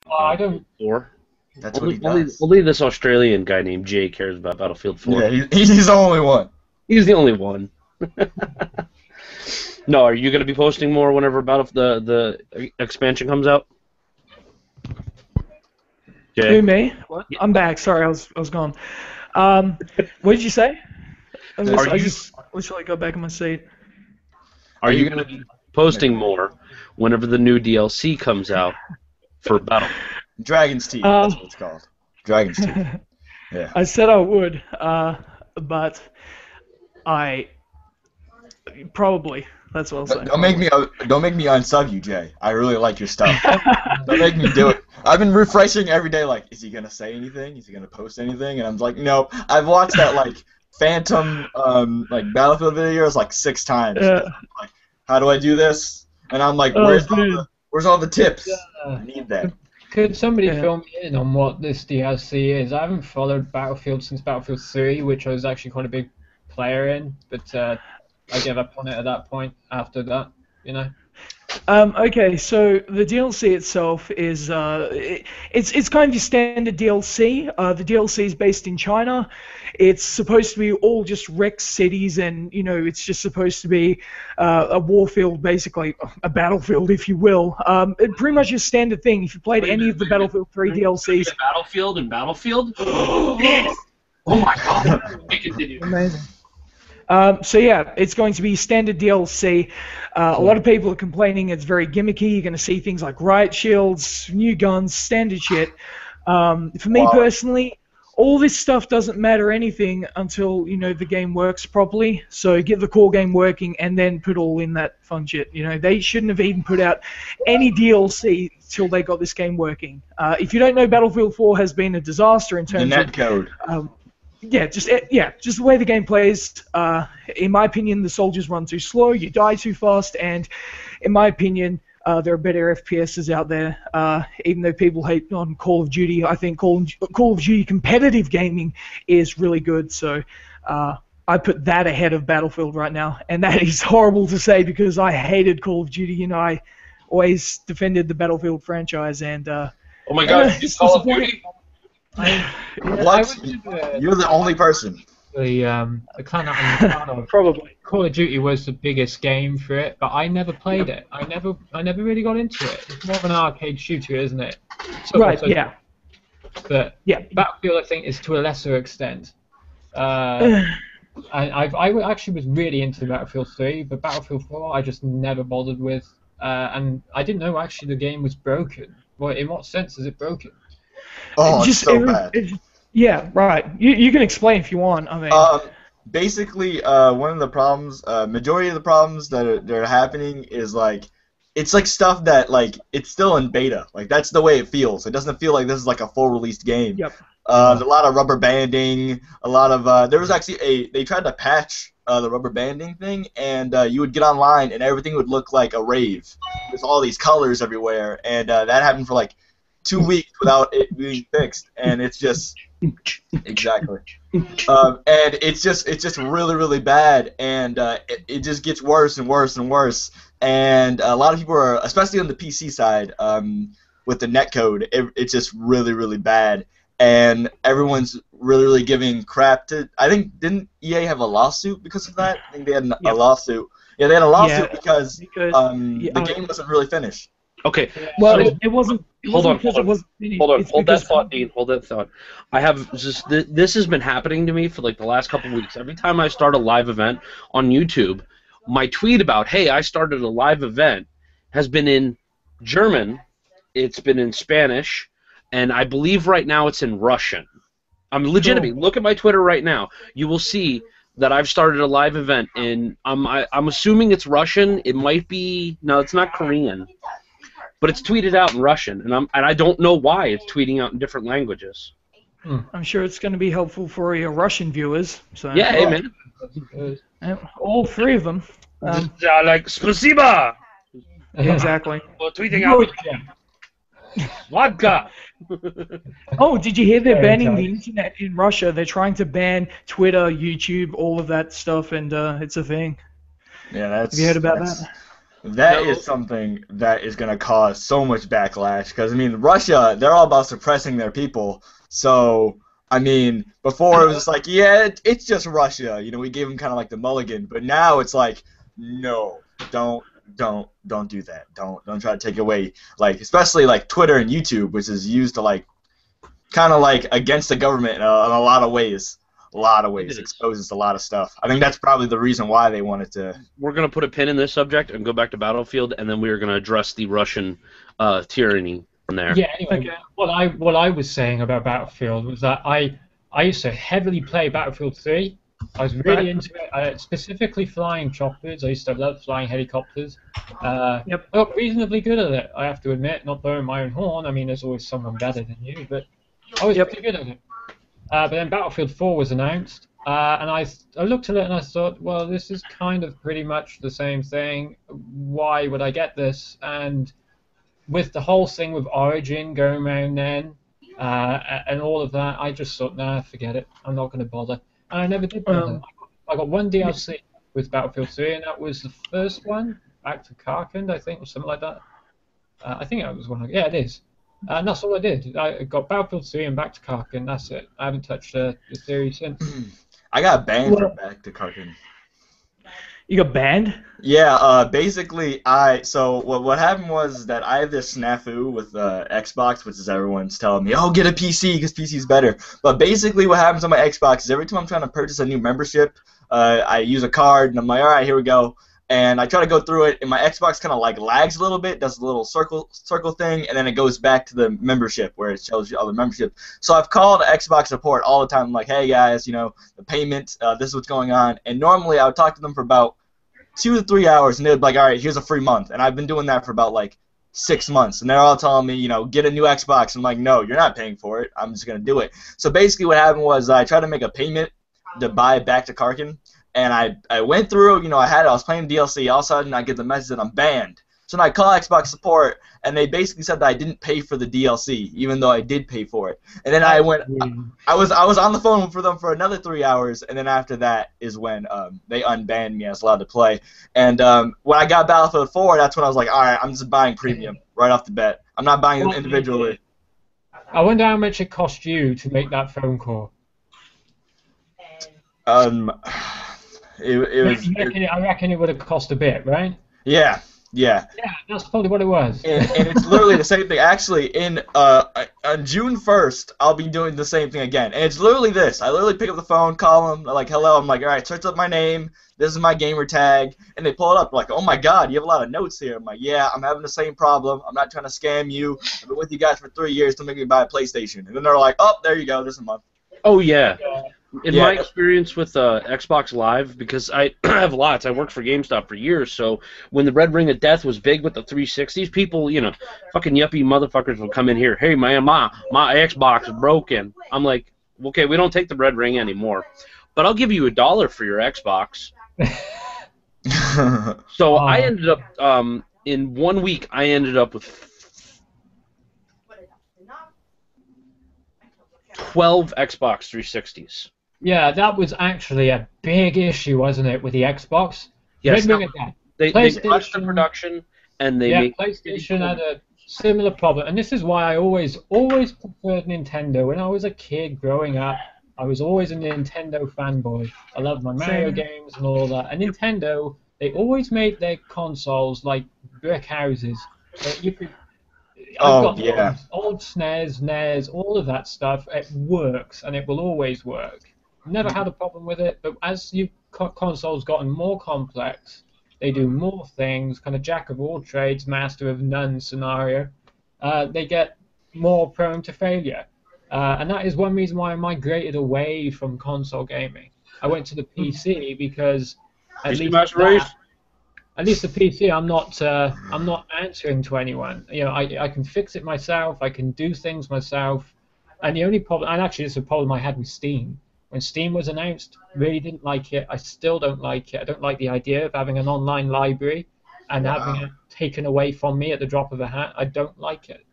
I don't. 4. That's what he does. Only this Australian guy named Jay cares about Battlefield 4. Yeah, he's the only one. He's the only one. No, are you going to be posting more whenever the expansion comes out? Jay? Who, me? What? Yeah. I'm back. Sorry, I was gone. What did you say? Literally go back in my seat. Are you going to be posting more whenever the new DLC comes out for Battle? Dragon's Teeth, that's what it's called. Dragon's Teeth. Yeah. I said I would, but I probably. That's what I'll say. Don't make me unsub you, Jay. I really like your stuff. Don't make me do it. I've been refreshing every day. Like, is he gonna say anything? Is he gonna post anything? And I'm like, no. I've watched that like Phantom Battlefield videos like 6 times. Like, how do I do this? And I'm like, where's all the tips? I need that. Could somebody fill me in on what this DLC is? I haven't followed Battlefield since Battlefield 3, which I was actually quite a big player in, but I gave up on it at that point after that, you know. Okay, so the DLC itself is it's kind of your standard DLC. The DLC is based in China. It's supposed to be all just wrecked cities, and you know it's just supposed to be a warfield, basically a battlefield, if you will. It pretty much a standard thing. If you played any of the Battlefield 3 DLCs, Battlefield and Battlefield. Yes. Oh my God! Continue. Amazing. So yeah, it's going to be standard DLC. A lot of people are complaining it's very gimmicky. You're going to see things like riot shields, new guns, standard shit. For me personally, all this stuff doesn't matter anything until the game works properly. So get the core game working and then put all in that fun shit. They shouldn't have even put out any DLC till they got this game working. If you don't know, Battlefield 4 has been a disaster in terms of netcode. Just the way the game plays. In my opinion, the soldiers run too slow, you die too fast, and in my opinion, there are better FPSs out there. Even though people hate on Call of Duty, I think Call of Duty competitive gaming is really good. So I put that ahead of Battlefield right now, and that is horrible to say because I hated Call of Duty. I always defended the Battlefield franchise, and oh my God, you Call of Duty. What? You're the only person. The clan of probably Call of Duty was the biggest game for it, but I never played it. I never really got into it. It's more of an arcade shooter, isn't it? Yeah. But Battlefield, I think, is to a lesser extent. I actually was really into Battlefield 3, but Battlefield 4 I just never bothered with, and I didn't know actually the game was broken. Well, in what sense is it broken? Oh, it's so bad. Yeah, right. You can explain if you want. I mean, basically, one of the problems, majority of the problems that are happening is like, it's like stuff that like it's still in beta. Like that's the way it feels. It doesn't feel like this is like a full released game. Yep. There's a lot of rubber banding. A lot of there was actually they tried to patch the rubber banding thing, and you would get online and everything would look like a rave with all these colors everywhere, and that happened for like 2 weeks without it being fixed, and it's just exactly, and it's just really really bad, and it just gets worse and worse and worse, and a lot of people are, especially on the PC side, with the netcode, it's just really really bad, and everyone's really really giving crap to. I think didn't EA have a lawsuit because of that? I think they had a lawsuit. Yeah, they had a lawsuit because the game wasn't really finished. Okay. Well, it wasn't. Hold on. Hold that thought, Dean. Hold that thought. I have just this has been happening to me for like the last couple of weeks. Every time I start a live event on YouTube, my tweet about "Hey, I started a live event" has been in German, it's been in Spanish, and I believe right now it's in Russian. I'm legitimately look at my Twitter right now. You will see that I've started a live event in. I'm assuming it's Russian. It might be it's not Korean. But it's tweeted out in Russian, and I don't know why it's tweeting out in different languages. I'm sure it's going to be helpful for your Russian viewers. So. Yeah, amen. All 3 of them. Like spasiba. Exactly. For tweeting out. Vodka. Oh, did you hear they're banning the internet in Russia? They're trying to ban Twitter, YouTube, all of that stuff, and it's a thing. Yeah, that's. Have you heard about that? That is something that is going to cause so much backlash because, I mean, Russia, they're all about suppressing their people. So, I mean, before it was just like, yeah, it's just Russia. You know, we gave them kind of like the mulligan. But now it's like, no, don't do that. Don't try to take away, like, especially like Twitter and YouTube, which is used to like, kind of like against the government in a lot of ways. A lot of ways. Exposes a lot of stuff. I think that's probably the reason why they wanted to. We're going to put a pin in this subject and go back to Battlefield, and then we are going to address the Russian tyranny from there. Yeah, anyway, what I was saying about Battlefield was that I used to heavily play Battlefield 3. I was really into it, specifically flying choppers. I used to love flying helicopters. I got reasonably good at it, I have to admit, not blowing my own horn. I mean, there's always someone better than you, but I was pretty good at it. But then Battlefield 4 was announced, and I looked at it and I thought, well, this is kind of pretty much the same thing. Why would I get this? And with the whole thing with Origin going around then, and all of that, I just thought, nah, forget it. I'm not going to bother. And I never did bother. I got one DLC with Battlefield 3, and that was the first one, Back to Karkand, I think, or something like that. I think that was one. Yeah, it is. And that's all I did. I got Battlefield 3 and Back to Karkand, that's it. I haven't touched the series since. I got banned from Back to Karkand. You got banned? Yeah, basically, so what happened was that I have this snafu with Xbox, which is everyone's telling me, oh, get a PC because PC is better. But basically what happens on my Xbox is every time I'm trying to purchase a new membership, I use a card, and I'm like, all right, here we go. And I try to go through it, and my Xbox kind of like lags a little bit, does a little circle thing, and then it goes back to the membership where it shows you all the membership. So I've called Xbox support all the time. I'm like, hey guys, you know, the payment, this is what's going on. And normally I would talk to them for about 2 to 3 hours, and they'd be like, all right, here's a free month. And I've been doing that for about like 6 months, and they're all telling me, you know, get a new Xbox. I'm like, no, you're not paying for it. I'm just gonna do it. So basically what happened was I tried to make a payment to buy Back to Karkand. And I went through, you know, I was playing DLC, all of a sudden I get the message that I'm banned. So then I call Xbox support, and they basically said that I didn't pay for the DLC, even though I did pay for it. And then I was on the phone for them for another 3 hours, and then after that is when they unbanned me. I was allowed to play. And when I got Battlefield 4, that's when I was like, all right, I'm just buying premium right off the bat. I'm not buying them individually. I wonder how much it cost you to make that phone call. I reckon it would have cost a bit, right? Yeah. Yeah, that's probably what it was. And it's literally the same thing. Actually, on June 1st, I'll be doing the same thing again. And it's literally this. I literally pick up the phone, call them, like, hello. I'm like, all right, search up my name. This is my gamer tag. And they pull it up, like, oh, my God, you have a lot of notes here. I'm like, yeah, I'm having the same problem. I'm not trying to scam you. I've been with you guys for 3 years to make me buy a PlayStation. And then they're like, oh, there you go. This is a month. Oh, yeah. In my experience with Xbox Live, because I have lots, I worked for GameStop for years, so when the Red Ring of Death was big with the 360s, people, you know, fucking yuppie motherfuckers will come in here, hey man, my Xbox is broken. I'm like, okay, we don't take the Red Ring anymore, but I'll give you $1 for your Xbox. So I ended up, in 1 week, I ended up with 12 Xbox 360s. Yeah, that was actually a big issue, wasn't it, with the Xbox? Yes, they rushed the production, and they made PlayStation had a similar problem, and this is why I always preferred Nintendo. When I was a kid growing up, I was always a Nintendo fanboy. I loved my Mario games and all that. And Nintendo, they always made their consoles like brick houses. You could. I've got old SNES, NES, all of that stuff. It works, and it will always work. Never had a problem with it, but as consoles gotten more complex, they do more things, kind of jack of all trades, master of none scenario, they get more prone to failure. And that is one reason why I migrated away from console gaming. I went to the PC because at least the PC, I'm not answering to anyone. You know, I can fix it myself. I can do things myself. And the only problem, and actually it's a problem I had with Steam. When Steam was announced, really didn't like it. I still don't like it. I don't like the idea of having an online library and having it taken away from me at the drop of a hat. I don't like it.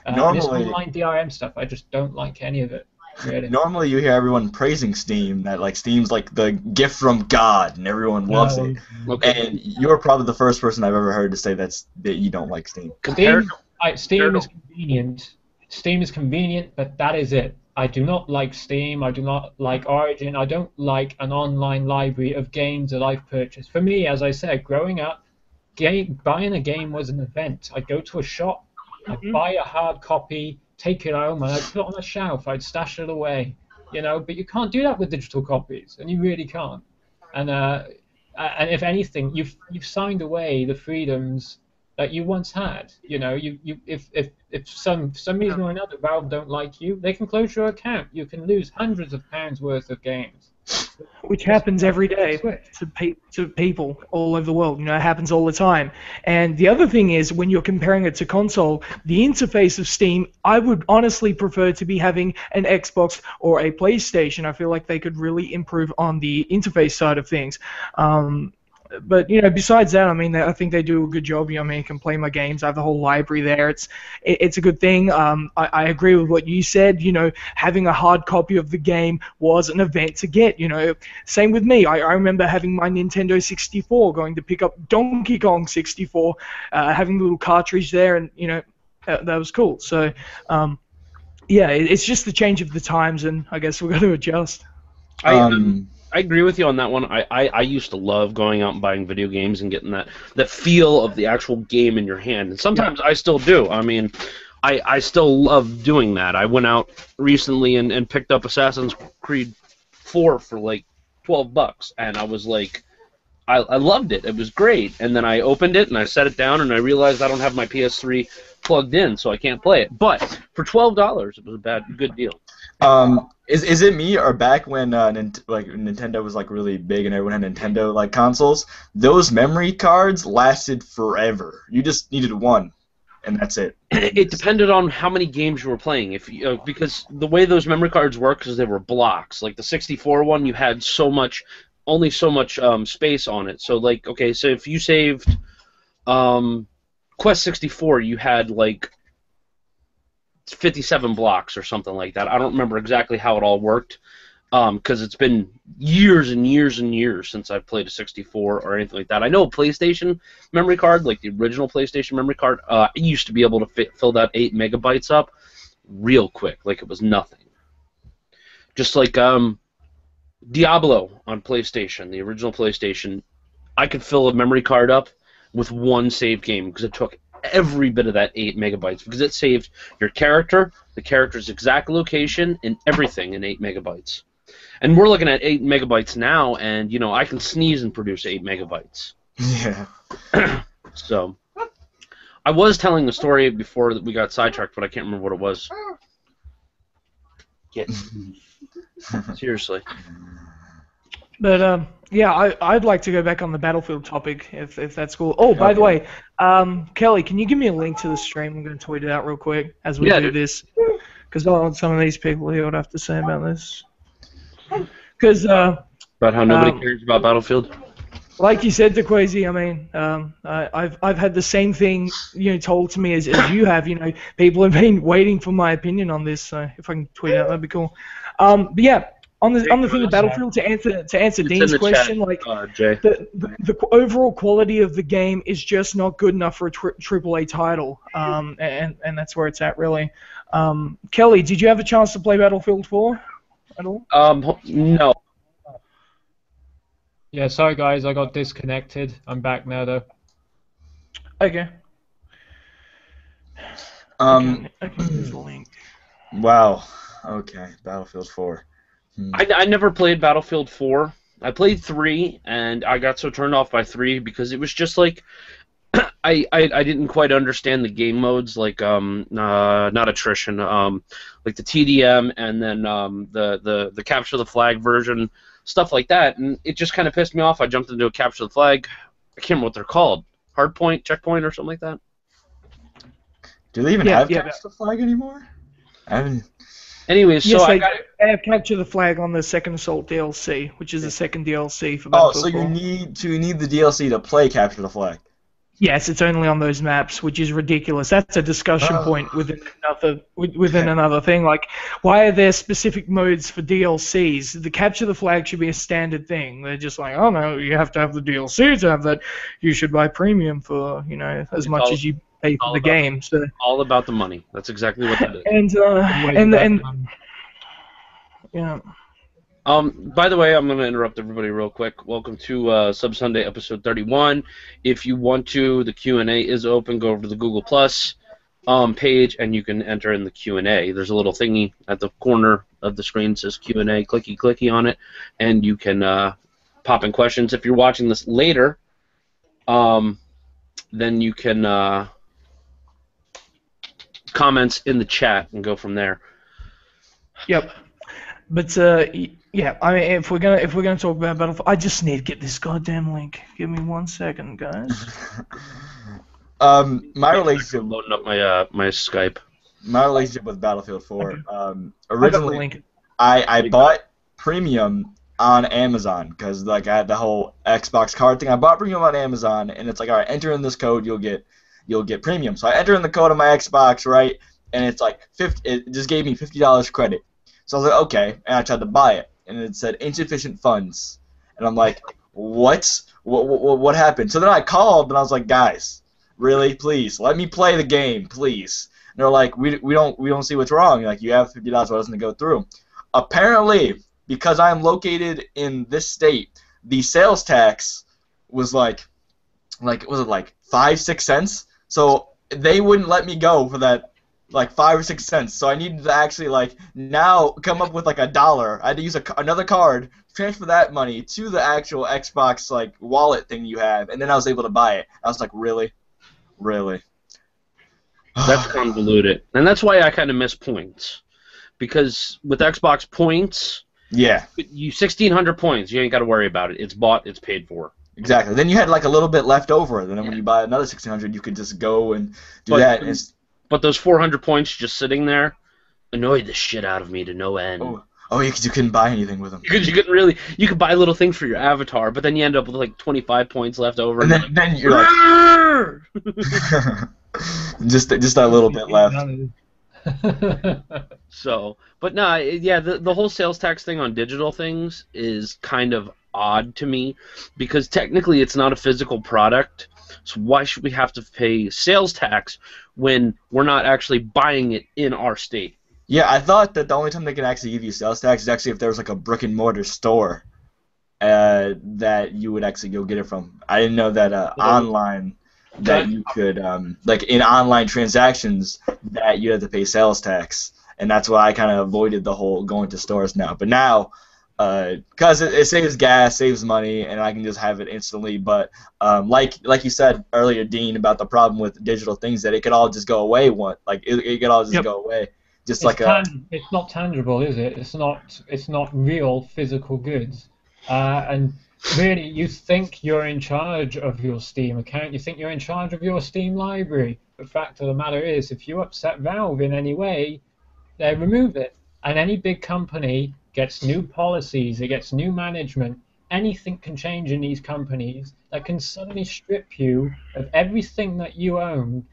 This online DRM stuff, I just don't like any of it. Really. Normally you hear everyone praising Steam, that like Steam's like the gift from God and everyone loves it. Okay. And you're probably the first person I've ever heard to say that you don't like Steam. Steam is convenient. Steam is convenient, but that is it. I do not like Steam. I do not like Origin. I don't like an online library of games that I've purchased. For me, as I said, growing up, buying a game was an event. I'd go to a shop, I'd buy a hard copy, take it home, and I'd put it on a shelf. I'd stash it away, But you can't do that with digital copies, and you really can't. And if anything, you've signed away the freedoms that you once had. If some reason or another Valve don't like you, they can close your account. You can lose hundreds of pounds worth of games. Which happens every day to people all over the world. It happens all the time. And the other thing is, when you're comparing it to console, the interface of Steam, I would honestly prefer to be having an Xbox or a PlayStation. I feel like they could really improve on the interface side of things. But besides that, I think they do a good job. I can play my games. I have the whole library there. It's a good thing. I agree with what you said. Having a hard copy of the game was an event to get. Same with me. I remember having my Nintendo 64, going to pick up Donkey Kong 64, having the little cartridge there, and that was cool. So, yeah, it's just the change of the times, and I guess we've got to adjust. I agree with you on that one. I used to love going out and buying video games and getting that feel of the actual game in your hand. And sometimes I still do. I still love doing that. I went out recently and picked up Assassin's Creed 4 for like $12, and I was like, I loved it. It was great. And then I opened it and I set it down and I realized I don't have my PS3 plugged in, so I can't play it. But for $12, it was a good deal. Is it me, or back when Nintendo was like really big and everyone had Nintendo like consoles, those memory cards lasted forever. You just needed one, and that's it. It depended on how many games you were playing. Because the way those memory cards work is they were blocks. Like the 64 one, you had only so much space on it. So like, okay, so if you saved Quest 64, you had like 57 blocks or something like that. I don't remember exactly how it all worked, because it's been years and years and years since I've played a 64 or anything like that. I know a PlayStation memory card, like the original PlayStation memory card, it used to be able to fill that 8 megabytes up real quick, like it was nothing. Just like Diablo on PlayStation, the original PlayStation, I could fill a memory card up with one save game because it took every bit of that 8 megabytes, because it saved your character, the character's exact location, and everything in 8 megabytes. And we're looking at 8 megabytes now, and I can sneeze and produce 8 megabytes. Yeah. So, I was telling the story before that we got sidetracked, but I can't remember what it was. Yeah. Seriously. But yeah, I'd like to go back on the Battlefield topic, if that's cool. Oh, by the way, Kelly, can you give me a link to the stream? I'm going to tweet it out real quick as we do this, because I want some of these people here what I have to say about this. Because about how nobody cares about Battlefield. Like you said, DeQuazy, I've had the same thing told to me as you have. People have been waiting for my opinion on this. So if I can tweet it out, that'd be cool. But yeah. On the thing of Battlefield, to answer Dean's question, Jay. The overall quality of the game is just not good enough for a AAA title, and that's where it's at, really. Kelly, did you have a chance to play Battlefield 4 at all? No. Yeah, sorry guys, I got disconnected. I'm back now though. Okay. Okay, there's a link. Wow. Okay, Battlefield 4. I never played Battlefield 4. I played 3, and I got so turned off by 3 because it was just like I didn't quite understand the game modes, like not attrition, like the TDM, and then the capture the flag version, stuff like that, and it just kind of pissed me off. I jumped into a capture the flag. I can't remember what they're called, hardpoint, checkpoint, or something like that. Do they even have capture the flag anymore? I haven't. Anyways, yes, so they have Capture the Flag on the Second Assault DLC, which is the second DLC for Battlefield 4. So you need the DLC to play Capture the Flag. Yes, it's only on those maps, which is ridiculous. That's a discussion point within another thing. Like, why are there specific modes for DLCs? The capture the flag should be a standard thing. They're just like, oh no, you have to have the DLC to have that. You should buy premium for as much as you pay for the game. So all about the money. That's exactly what that is. And yeah. By the way, I'm going to interrupt everybody real quick. Welcome to Sub Sunday episode 31. If you want to, the Q&A is open. Go over to the Google Plus page, and you can enter in the Q&A. There's a little thingy at the corner of the screen that says Q&A. Clicky on it, and you can pop in questions. If you're watching this later, then you can comments in the chat and go from there. Yep. But yeah, I mean, if we're gonna talk about Battlefield, I just need to get this goddamn link. Give me 1 second, guys. My relationship loading up my Skype. My relationship with Battlefield 4. Originally, I bought premium on Amazon because like I had the whole Xbox card thing. I bought premium on Amazon, and it's like, all right, enter in this code, you'll get premium. So I enter in the code on my Xbox, right, and it's like it just gave me $50 credit. So I was like, okay, and I tried to buy it, and it said insufficient funds, and I'm like, what happened? So then I called, and I was like, guys, really, please, let me play the game, please. And they're like, we don't see what's wrong. Like, you have $50, why doesn't it go through? Apparently, because I'm located in this state, the sales tax was like was it like 5-6 cents? So they wouldn't let me go for that. Like 5 or 6 cents, so I needed to actually like now come up with like $1. I had to use another card, transfer that money to the actual Xbox like wallet thing you have, and then I was able to buy it. I was like, really? That's convoluted, and that's why I kind of miss points, because with Xbox points, yeah, you 1,600 points, you ain't got to worry about it. It's bought, it's paid for. Exactly. Then you had like a little bit left over, and then when you buy another 1,600, you could just go and do that. But those 400 points just sitting there annoyed the shit out of me to no end. Oh, because you couldn't buy anything with them. Because you couldn't really, you could buy little things for your avatar, but then you end up with like 25 points left over. And then you're like, just that little bit left. So, but no, yeah, the whole sales tax thing on digital things is kind of odd to me, because technically it's not a physical product. So why should we have to pay sales tax when we're not actually buying it in our state? Yeah, I thought that the only time they can actually give you sales tax is actually if there was like a brick and mortar store that you would actually go get it from. I didn't know that online that you could like in online transactions that you had to pay sales tax, and that's why I kind of avoided the whole going to stores now. But now, because it saves gas, saves money, and I can just have it instantly. But like you said earlier, Dean, about the problem with digital things, that it could all just go away. It could all just go away. Just it's not tangible, is it? It's not real physical goods. And really, you think you're in charge of your Steam account. You think you're in charge of your Steam library. The fact of the matter is, if you upset Valve in any way, they remove it. And any big company gets new policies, it gets new management. Anything can change in these companies that can suddenly strip you of everything that you own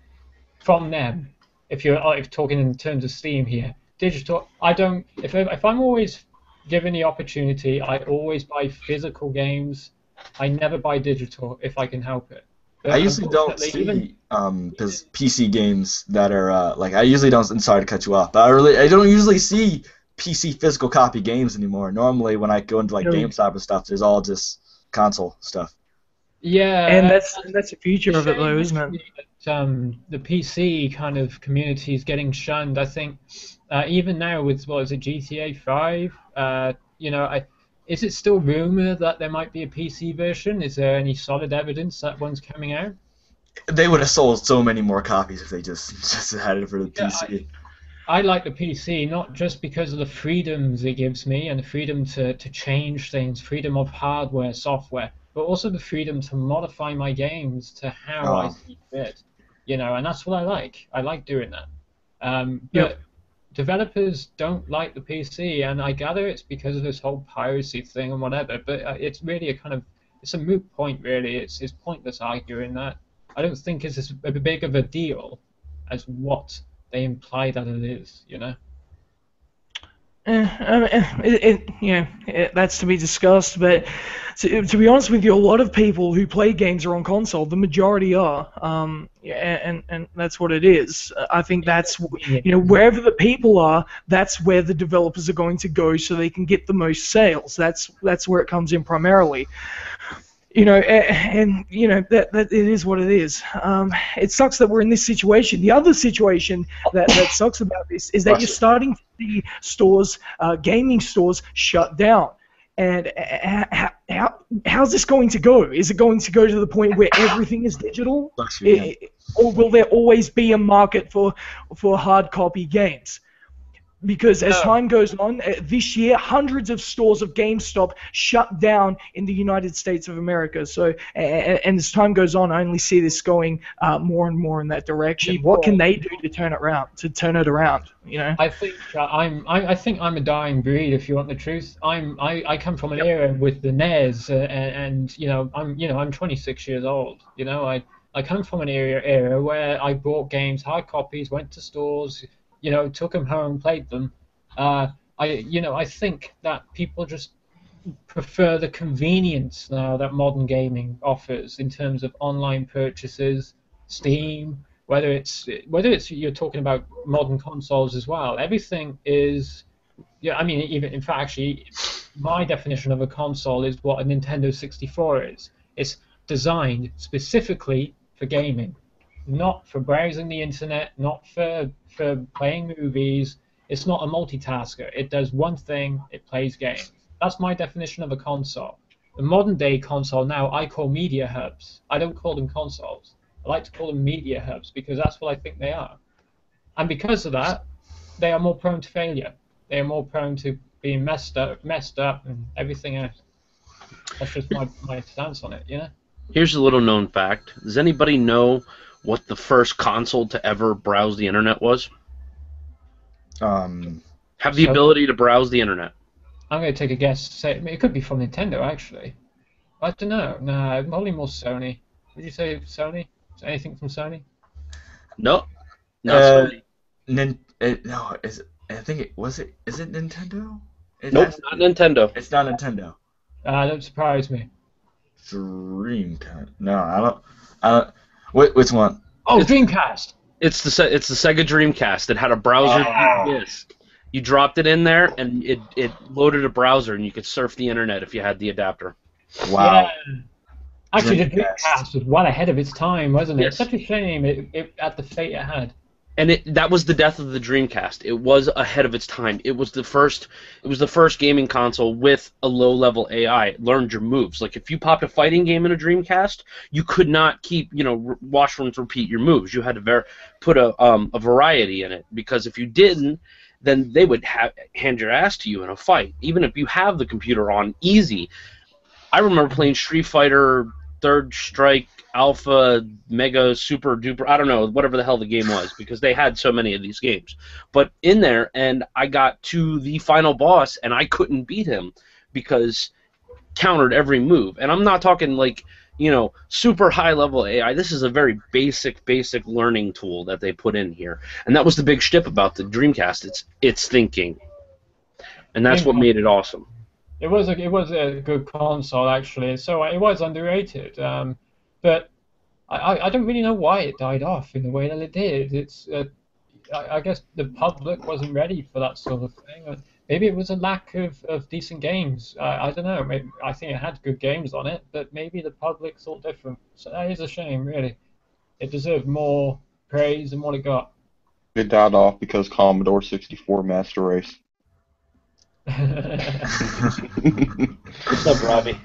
from them. If you're talking in terms of Steam here, digital, I don't. If I'm always given the opportunity, I always buy physical games. I never buy digital if I can help it. But I usually don't see PC games that are like, I usually don't. I'm sorry to cut you off, but I don't usually see PC physical copy games anymore. Normally, when I go into like GameStop and stuff, there's all just console stuff. Yeah, and that's the future of it, though, isn't it? The PC kind of community is getting shunned. I think even now with GTA 5, is it still rumored that there might be a PC version? Is there any solid evidence that one's coming out? They would have sold so many more copies if they just had it for the PC. I like the PC not just because of the freedoms it gives me and the freedom to change things, freedom of hardware, software, but also the freedom to modify my games to how I see fit. And that's what I like. I like doing that. But developers don't like the PC, and I gather it's because of this whole piracy thing and whatever. But it's really it's a moot point, really. It's pointless arguing that. I don't think it's as big of a deal as what they imply that it is, you know? That's to be discussed. But to be honest with you, a lot of people who play games are on console. The majority are, and that's what it is. I think that's wherever the people are, that's where the developers are going to go, so they can get the most sales. That's where it comes in primarily. That it is what it is. It sucks that we're in this situation. The other situation that sucks about this is that you're starting to see stores, gaming stores, shut down. And how's this going to go? Is it going to go to the point where everything is digital, or will there always be a market for hard copy games? Because as time goes on, this year, hundreds of stores of GameStop shut down in the United States of America. So, and as time goes on, I only see this going more and more in that direction. What can they do to turn it around? You know? I think I think I'm a dying breed. If you want the truth, I come from an era with the NES, and I'm 26 years old. I come from an era where I bought games, hard copies, went to stores. Took them home, played them. I think that people just prefer the convenience now that modern gaming offers in terms of online purchases, Steam, whether it's you're talking about modern consoles as well. Everything is, even in fact, actually, my definition of a console is what a Nintendo 64 is. It's designed specifically for gaming, not for browsing the internet, not for playing movies. It's not a multitasker. It does one thing, it plays games. That's my definition of a console. The modern day console now I call media hubs. I don't call them consoles. I like to call them media hubs because that's what I think they are. And because of that, they are more prone to failure. They are more prone to being messed up and everything else. That's just my stance on it, Here's a little known fact. Does anybody know what the first console to ever browse the internet was? Have the ability to browse the internet. I'm going to take a guess. Say it could be from Nintendo, actually. I don't know. Nah, probably more Sony. Would you say Sony? Is anything from Sony? No. Sony. No, is it? I think it was it. Is it Nintendo? Nope, not Nintendo. It's not Nintendo. Don't surprise me. Dreamcast. No, I don't. Which one? Oh, Dreamcast. It's the Sega Dreamcast. It had a browser. Yes. You dropped it in there, and it loaded a browser, and you could surf the internet if you had the adapter. Wow. Yeah. Actually, the Dreamcast was well ahead of its time, wasn't it? Yes. Such a shame it at the fate it had. And that was the death of the Dreamcast. It was ahead of its time. It was the first gaming console with a low-level AI. It learned your moves. Like if you popped a fighting game in a Dreamcast, you could not keep, watch, rinse, repeat your moves. You had to put a variety in it, because if you didn't, then they would hand your ass to you in a fight. Even if you have the computer on easy. I remember playing Street Fighter, Third Strike, Alpha, Mega, Super Duper, I don't know, whatever the hell the game was, because they had so many of these games. But in there, and I got to the final boss, and I couldn't beat him because countered every move. And I'm not talking like, super high-level AI. This is a very basic learning tool that they put in here. And that was the big shtick about the Dreamcast. It's thinking. And that's what made it awesome. It was a good console, actually, so it was underrated. But I don't really know why it died off in the way that it did. I guess the public wasn't ready for that sort of thing. Maybe it was a lack of decent games. I don't know. Maybe, I think it had good games on it, but maybe the public thought different. So that is a shame, really. It deserved more praise than what it got. It died off because Commodore 64 Master Race. What's up, Robbie?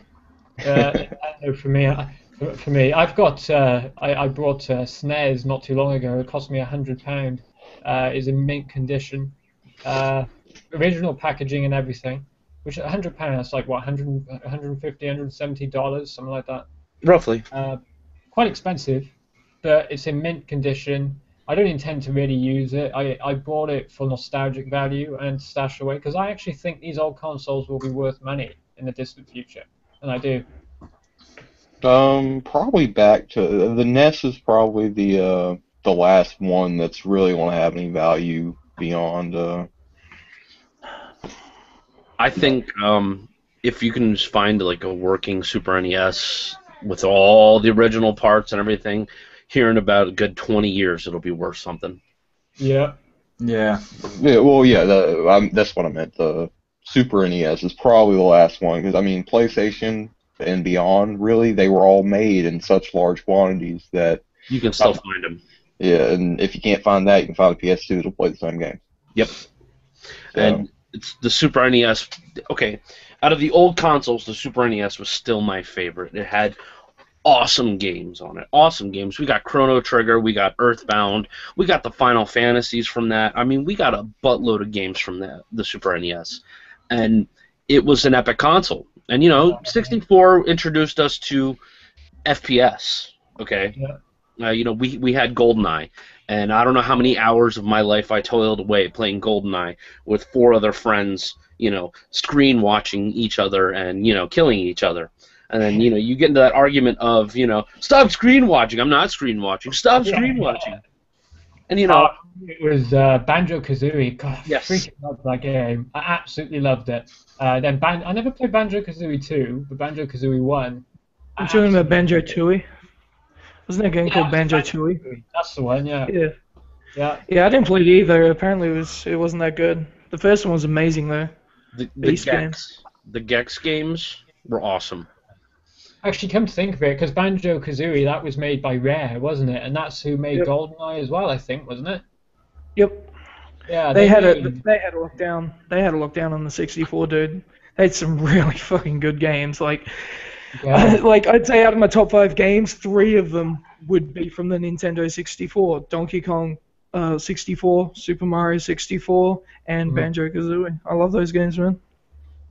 For me, I've got. I bought SNES not too long ago. It cost me £100. Is in mint condition, original packaging and everything. Which £100, that's like what, $150, $170, something like that. Roughly. Quite expensive, but it's in mint condition. I don't intend to really use it. I bought it for nostalgic value and stash away, because I actually think these old consoles will be worth money in the distant future, and I do. Probably back to the NES is probably the last one that's really going to have any value beyond. I think if you can just find like a working Super NES with all the original parts and everything, here in about a good 20 years, it'll be worth something. Yeah. Yeah. Yeah, well, yeah, that's what I meant. The Super NES is probably the last one because I mean, PlayStation and beyond, really, they were all made in such large quantities that You can still find them. yeah, and if you can't find that, you can find a PS2 to play the same game. Yep. So, And it's the Super NES. Okay, out of the old consoles, the Super NES was still my favorite. It had awesome games on it. Awesome games. We got Chrono Trigger, we got Earthbound, we got the Final Fantasies from that. I mean, we got a buttload of games from the Super NES. And it was an epic console. And, 64 introduced us to FPS, okay? Yeah. We had GoldenEye. And I don't know how many hours of my life I toiled away playing GoldenEye with 4 other friends, screen watching each other and, killing each other. And then, you get into that argument of, stop screen watching. I'm not screen watching. Stop screen watching. And, it was Banjo-Kazooie. God, yes. I freaking loved that game. I absolutely loved it. Then I never played Banjo-Kazooie 2, but Banjo-Kazooie 1. I'm talking about Banjo-Tooie. Wasn't there a game called Banjo-Tooie? That's the one, yeah. Yeah, I didn't play it either. Apparently it wasn't that good. The first one was amazing, though. The Gex games were awesome. Actually, come to think of it, because Banjo-Kazooie, that was made by Rare, wasn't it? And that's who made GoldenEye as well, I think, wasn't it? Yep. Yeah. They had a lockdown. They had a lockdown on the 64, dude. They had some really fucking good games. Like I'd say out of my top 5 games, 3 of them would be from the Nintendo 64: Donkey Kong 64, Super Mario 64, and Banjo-Kazooie. I love those games, man.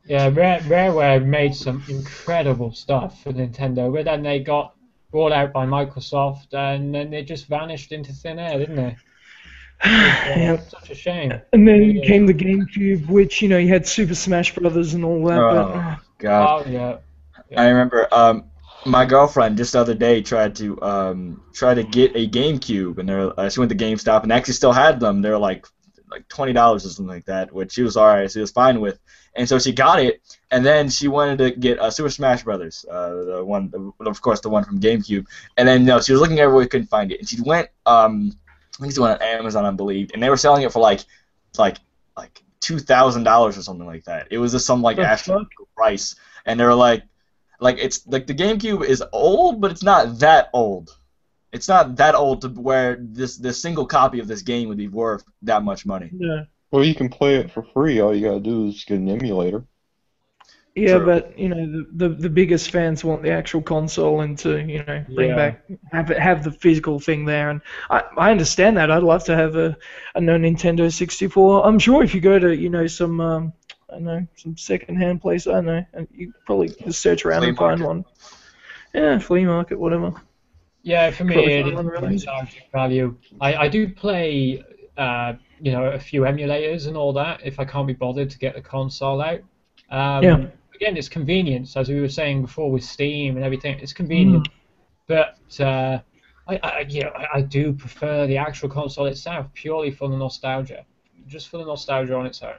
Yeah, Rareware made some incredible stuff for Nintendo, but then they got bought out by Microsoft, and then they just vanished into thin air, didn't they? Such a shame. And then came the GameCube, which, you had Super Smash Brothers and all that. Oh, God. Oh, yeah. I remember my girlfriend just the other day tried to get a GameCube, and she went to GameStop and actually still had them. They're like $20 or something like that, which she was alright, she was fine with. And so she got it, and then she wanted to get Super Smash Brothers, of course, the one from GameCube. And then she was looking everywhere, couldn't find it. And she went, I think she went on Amazon, I believe, and they were selling it for like $2,000 or something like that. It was just some astronomical price, and they were like it's like the GameCube is old, but it's not that old. It's not that old to where this single copy of this game would be worth that much money. Yeah. Well, you can play it for free. All you gotta do is get an emulator. Yeah, True. but the biggest fans want the actual console and to bring back have the physical thing there, and I understand that. I'd love to have a no Nintendo 64. I'm sure if you go to some I don't know, some second-hand place, I don't know, and you probably just search around and find one. Yeah, flea market, whatever. Yeah, for me, Probably it find one really. is value. I do play, a few emulators and all that if I can't be bothered to get the console out. Again, it's convenience, as we were saying before with Steam and everything. It's convenient, but I do prefer the actual console itself purely for the nostalgia, just for the nostalgia on its own.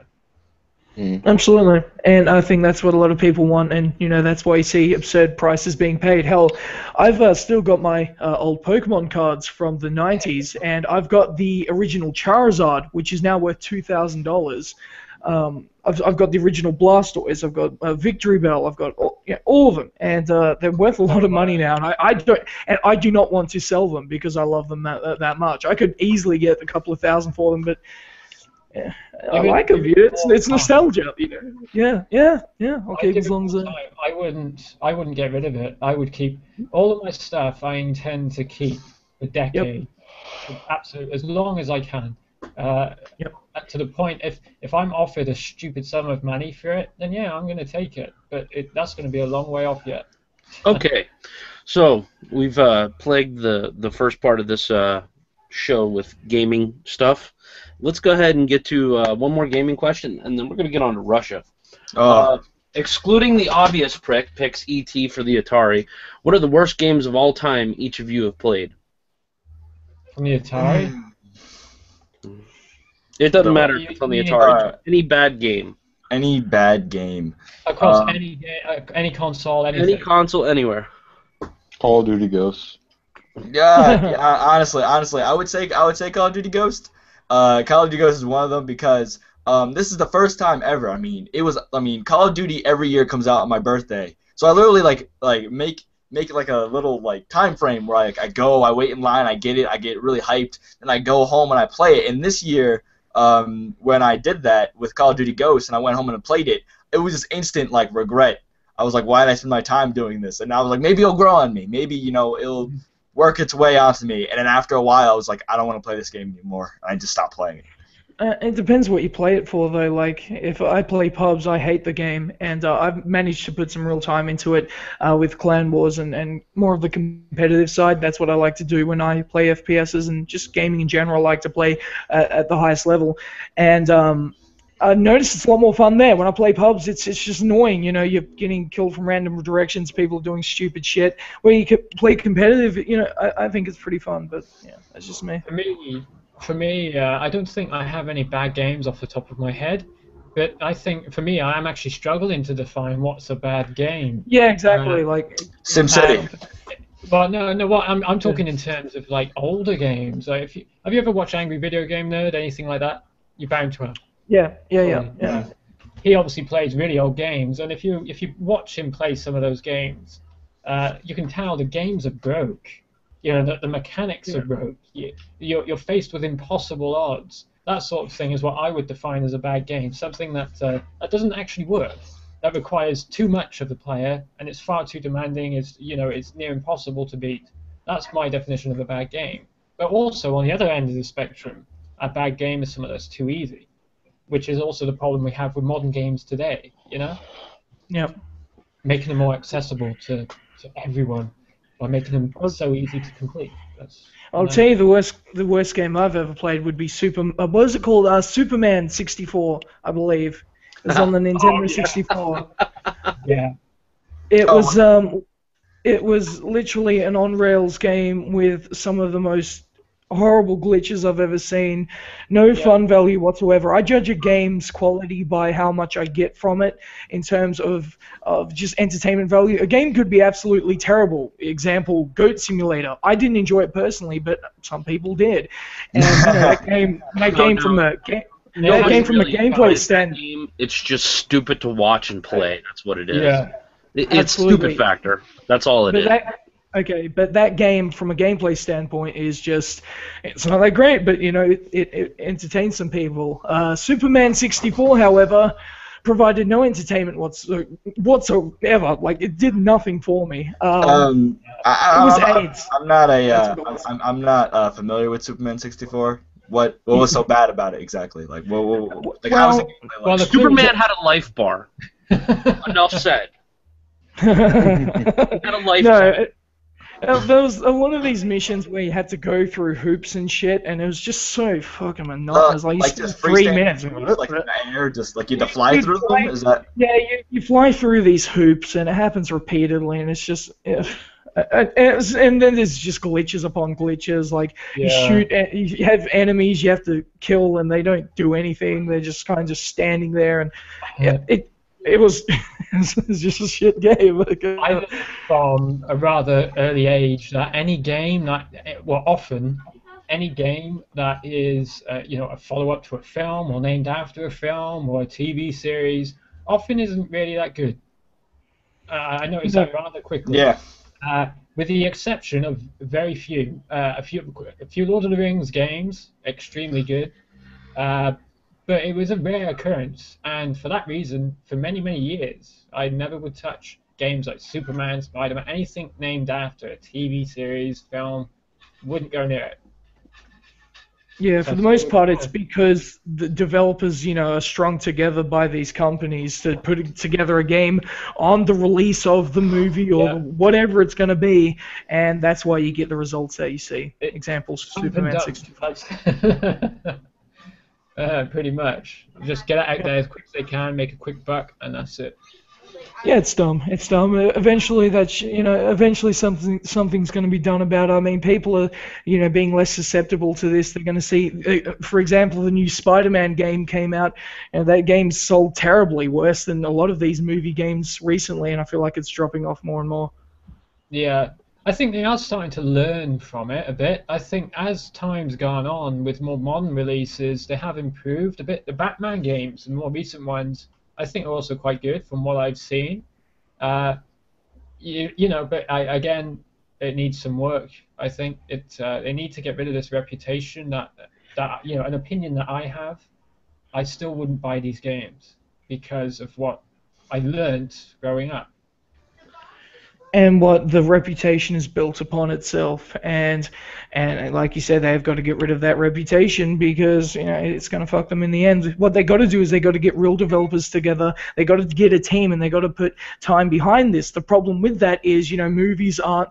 Absolutely, and I think that's what a lot of people want, and that's why you see absurd prices being paid. Hell, I've still got my old Pokemon cards from the 90s, and I've got the original Charizard, which is now worth $2,000. I've got the original Blastoise, I've got Victory Bell, I've got all of them, and they're worth a lot of money now. And I do not want to sell them because I love them that much. I could easily get a couple of thousand for them, but. Yeah, I like them. It's nostalgia, Yeah. I'll keep as long as I wouldn't get rid of it. I would keep all of my stuff. I intend to keep for decades, absolutely, as long as I can. To the point, if I'm offered a stupid sum of money for it, then yeah, I'm going to take it. But that's going to be a long way off yet. Okay, so we've plagued the first part of this show with gaming stuff. Let's go ahead and get to one more gaming question, and then we're going to get on to Russia. Excluding the obvious picks E.T. for the Atari, what are the worst games of all time each of you have played? From the Atari? It doesn't matter if it's on the Atari. Any bad game. Any bad game. Across any console, anything. Any console, anywhere. Call of Duty Ghosts. Yeah, honestly, I would say Call of Duty Ghost. Call of Duty Ghost is one of them because this is the first time ever. Call of Duty every year comes out on my birthday, so I literally like make like a little like time frame where I go, I wait in line, I get really hyped, and I go home and I play it. And this year, when I did that with Call of Duty Ghost and I went home and played it, it was just instant like regret. I was like, why did I spend my time doing this? And I was like, maybe it'll grow on me. Maybe, it'll work its way onto me. And then after a while, I was like, I don't want to play this game anymore. And I just stopped playing it. It depends what you play it for, though. Like, if I play pubs, I hate the game, and I've managed to put some real time into it with Clan Wars and more of the competitive side. That's what I like to do when I play FPSs and just gaming in general. I like to play at the highest level, and I noticed it's a lot more fun there. When I play pubs, it's just annoying. You're getting killed from random directions. People are doing stupid shit. Where you can play competitive, I think it's pretty fun. But yeah, that's just me. For me, I don't think I have any bad games off the top of my head, but I think for me, I am actually struggling to define what's a bad game. Yeah, exactly. Like SimCity. Well, no. What I'm talking in terms of like older games. Like, have you ever watched Angry Video Game Nerd, anything like that? You're bound to have. Yeah. He obviously plays really old games, and if you watch him play some of those games, you can tell the games are broke. The mechanics are broke. You're faced with impossible odds. That sort of thing is what I would define as a bad game. Something that doesn't actually work. That requires too much of the player, and it's far too demanding. It's near impossible to beat. That's my definition of a bad game. But also on the other end of the spectrum, a bad game is something that's too easy, which is also the problem we have with modern games today. Yeah. Making them more accessible to everyone. By making them so easy to complete. I'll tell you the worst game I've ever played would be what was it called? Superman 64, I believe. It was on the Nintendo 64. Yeah. It was literally an on-rails game with some of the most horrible glitches I've ever seen. No fun value whatsoever. I judge a game's quality by how much I get from it in terms of just entertainment value. A game could be absolutely terrible. Example, Goat Simulator. I didn't enjoy it personally, but some people did. And that game from a gameplay standpoint. It's just stupid to watch and play. That's what it is. Yeah. It's stupid factor. That's all it is. Okay, but that game, from a gameplay standpoint, it's not that great, but, it entertains some people. Superman 64, however, provided no entertainment whatsoever. Like, it did nothing for me. I'm not familiar with Superman 64. What was so bad about it exactly? Like, how was the gameplay like? Superman had a life bar. Enough said. Had a life bar. There was one of these missions where you had to go through hoops and shit, and it was just so fucking monotonous. Like, you spent 3 minutes. Like in the air, just like you had to fly through them? Is that... Yeah, you fly through these hoops, and it happens repeatedly, and it's just... and then there's just glitches upon glitches. Like, you shoot, you have enemies you have to kill, and they don't do anything. They're just kind of just standing there, and it was just a shit game. I learned from a rather early age that any game often any game that is a follow-up to a film or named after a film or a TV series often isn't really that good. I noticed that rather quickly. Yeah. With the exception of very few, a few Lord of the Rings games, extremely good. But it was a rare occurrence, and for that reason, for many, many years, I never would touch games like Superman, Spider-Man, anything named after a TV series, film, wouldn't go near it. Yeah, for the most part, it's because the developers, are strung together by these companies to put together a game on the release of the movie or whatever it's going to be, and that's why you get the results that you see. Examples, Superman 64. Pretty much. Just get it out there as quick as they can, make a quick buck, and that's it. Yeah, it's dumb. It's dumb. Eventually, eventually something's going to be done about it. I mean, people are, being less susceptible to this. They're going to see, for example, the new Spider-Man game came out, and that game sold terribly, worse than a lot of these movie games recently, and I feel like it's dropping off more and more. Yeah, I think they are starting to learn from it a bit. I think as time's gone on with more modern releases, they have improved a bit. The Batman games, the more recent ones, I think are also quite good from what I've seen. Uh, but again, it needs some work. I think they need to get rid of this reputation that an opinion that I have. I still wouldn't buy these games because of what I learned growing up. And what the reputation is built upon itself, and like you said, they've got to get rid of that reputation because it's going to fuck them in the end. What they got to do is they got to get real developers together. They got to get a team, and they got to put time behind this. The problem with that is movies aren't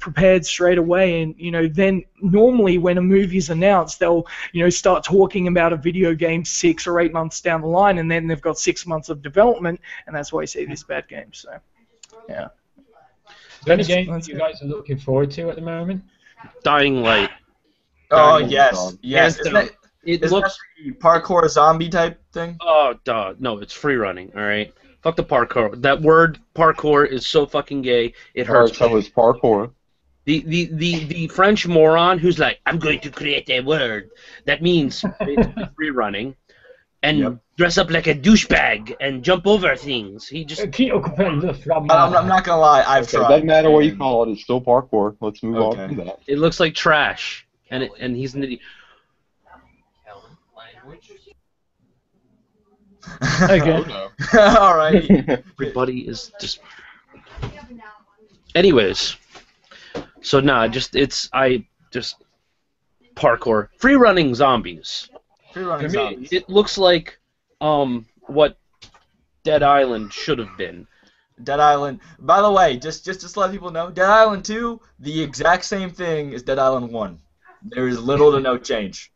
prepared straight away, and then normally when a movie's announced, they'll start talking about a video game 6 or 8 months down the line, and then they've got 6 months of development, and that's why you see these bad games. So yeah. Is there any game you guys are looking forward to at the moment? Dying Light. Oh, yes. It looks the parkour zombie type thing. Oh, duh. No, it's free running. All right. Fuck the parkour. That word parkour is so fucking gay. It hurts. So is parkour. The French moron who's like, I'm going to create a word that means free running, and dress up like a douchebag and jump over things. He just. I'm not gonna lie, I've tried. It doesn't matter what you call it. It's still parkour. Let's move on from that. It looks like trash, and he's an idiot. Okay. All right. Everybody is just. Anyways, so parkour, free running zombies. Free-running zombies. It looks like what Dead Island should have been. Dead Island. By the way, just to let people know, Dead Island 2, the exact same thing as Dead Island 1. There is little to no change.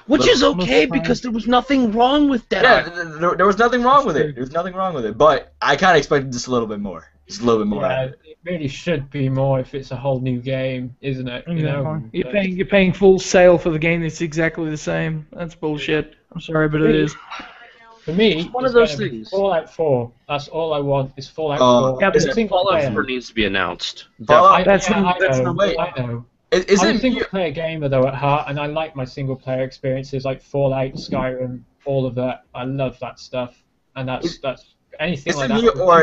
Which is okay because there was nothing wrong with Dead Island. There was nothing wrong with it. There was nothing wrong with it. But I kind of expected just a little bit more. Just a little bit more. Yeah, it really should be more if it's a whole new game, isn't it? You're paying full sale for the game that's exactly the same. That's bullshit. I'm sorry, but it is. For me, it's one of those things. Fallout 4. That's all I want. Is Fallout 4. Yeah, Fallout 4 needs to be announced. I know. I'm a single-player gamer though at heart, and I like my single-player experiences like Fallout, Skyrim, all of that. I love that stuff, and that's anything like that. Is it me, or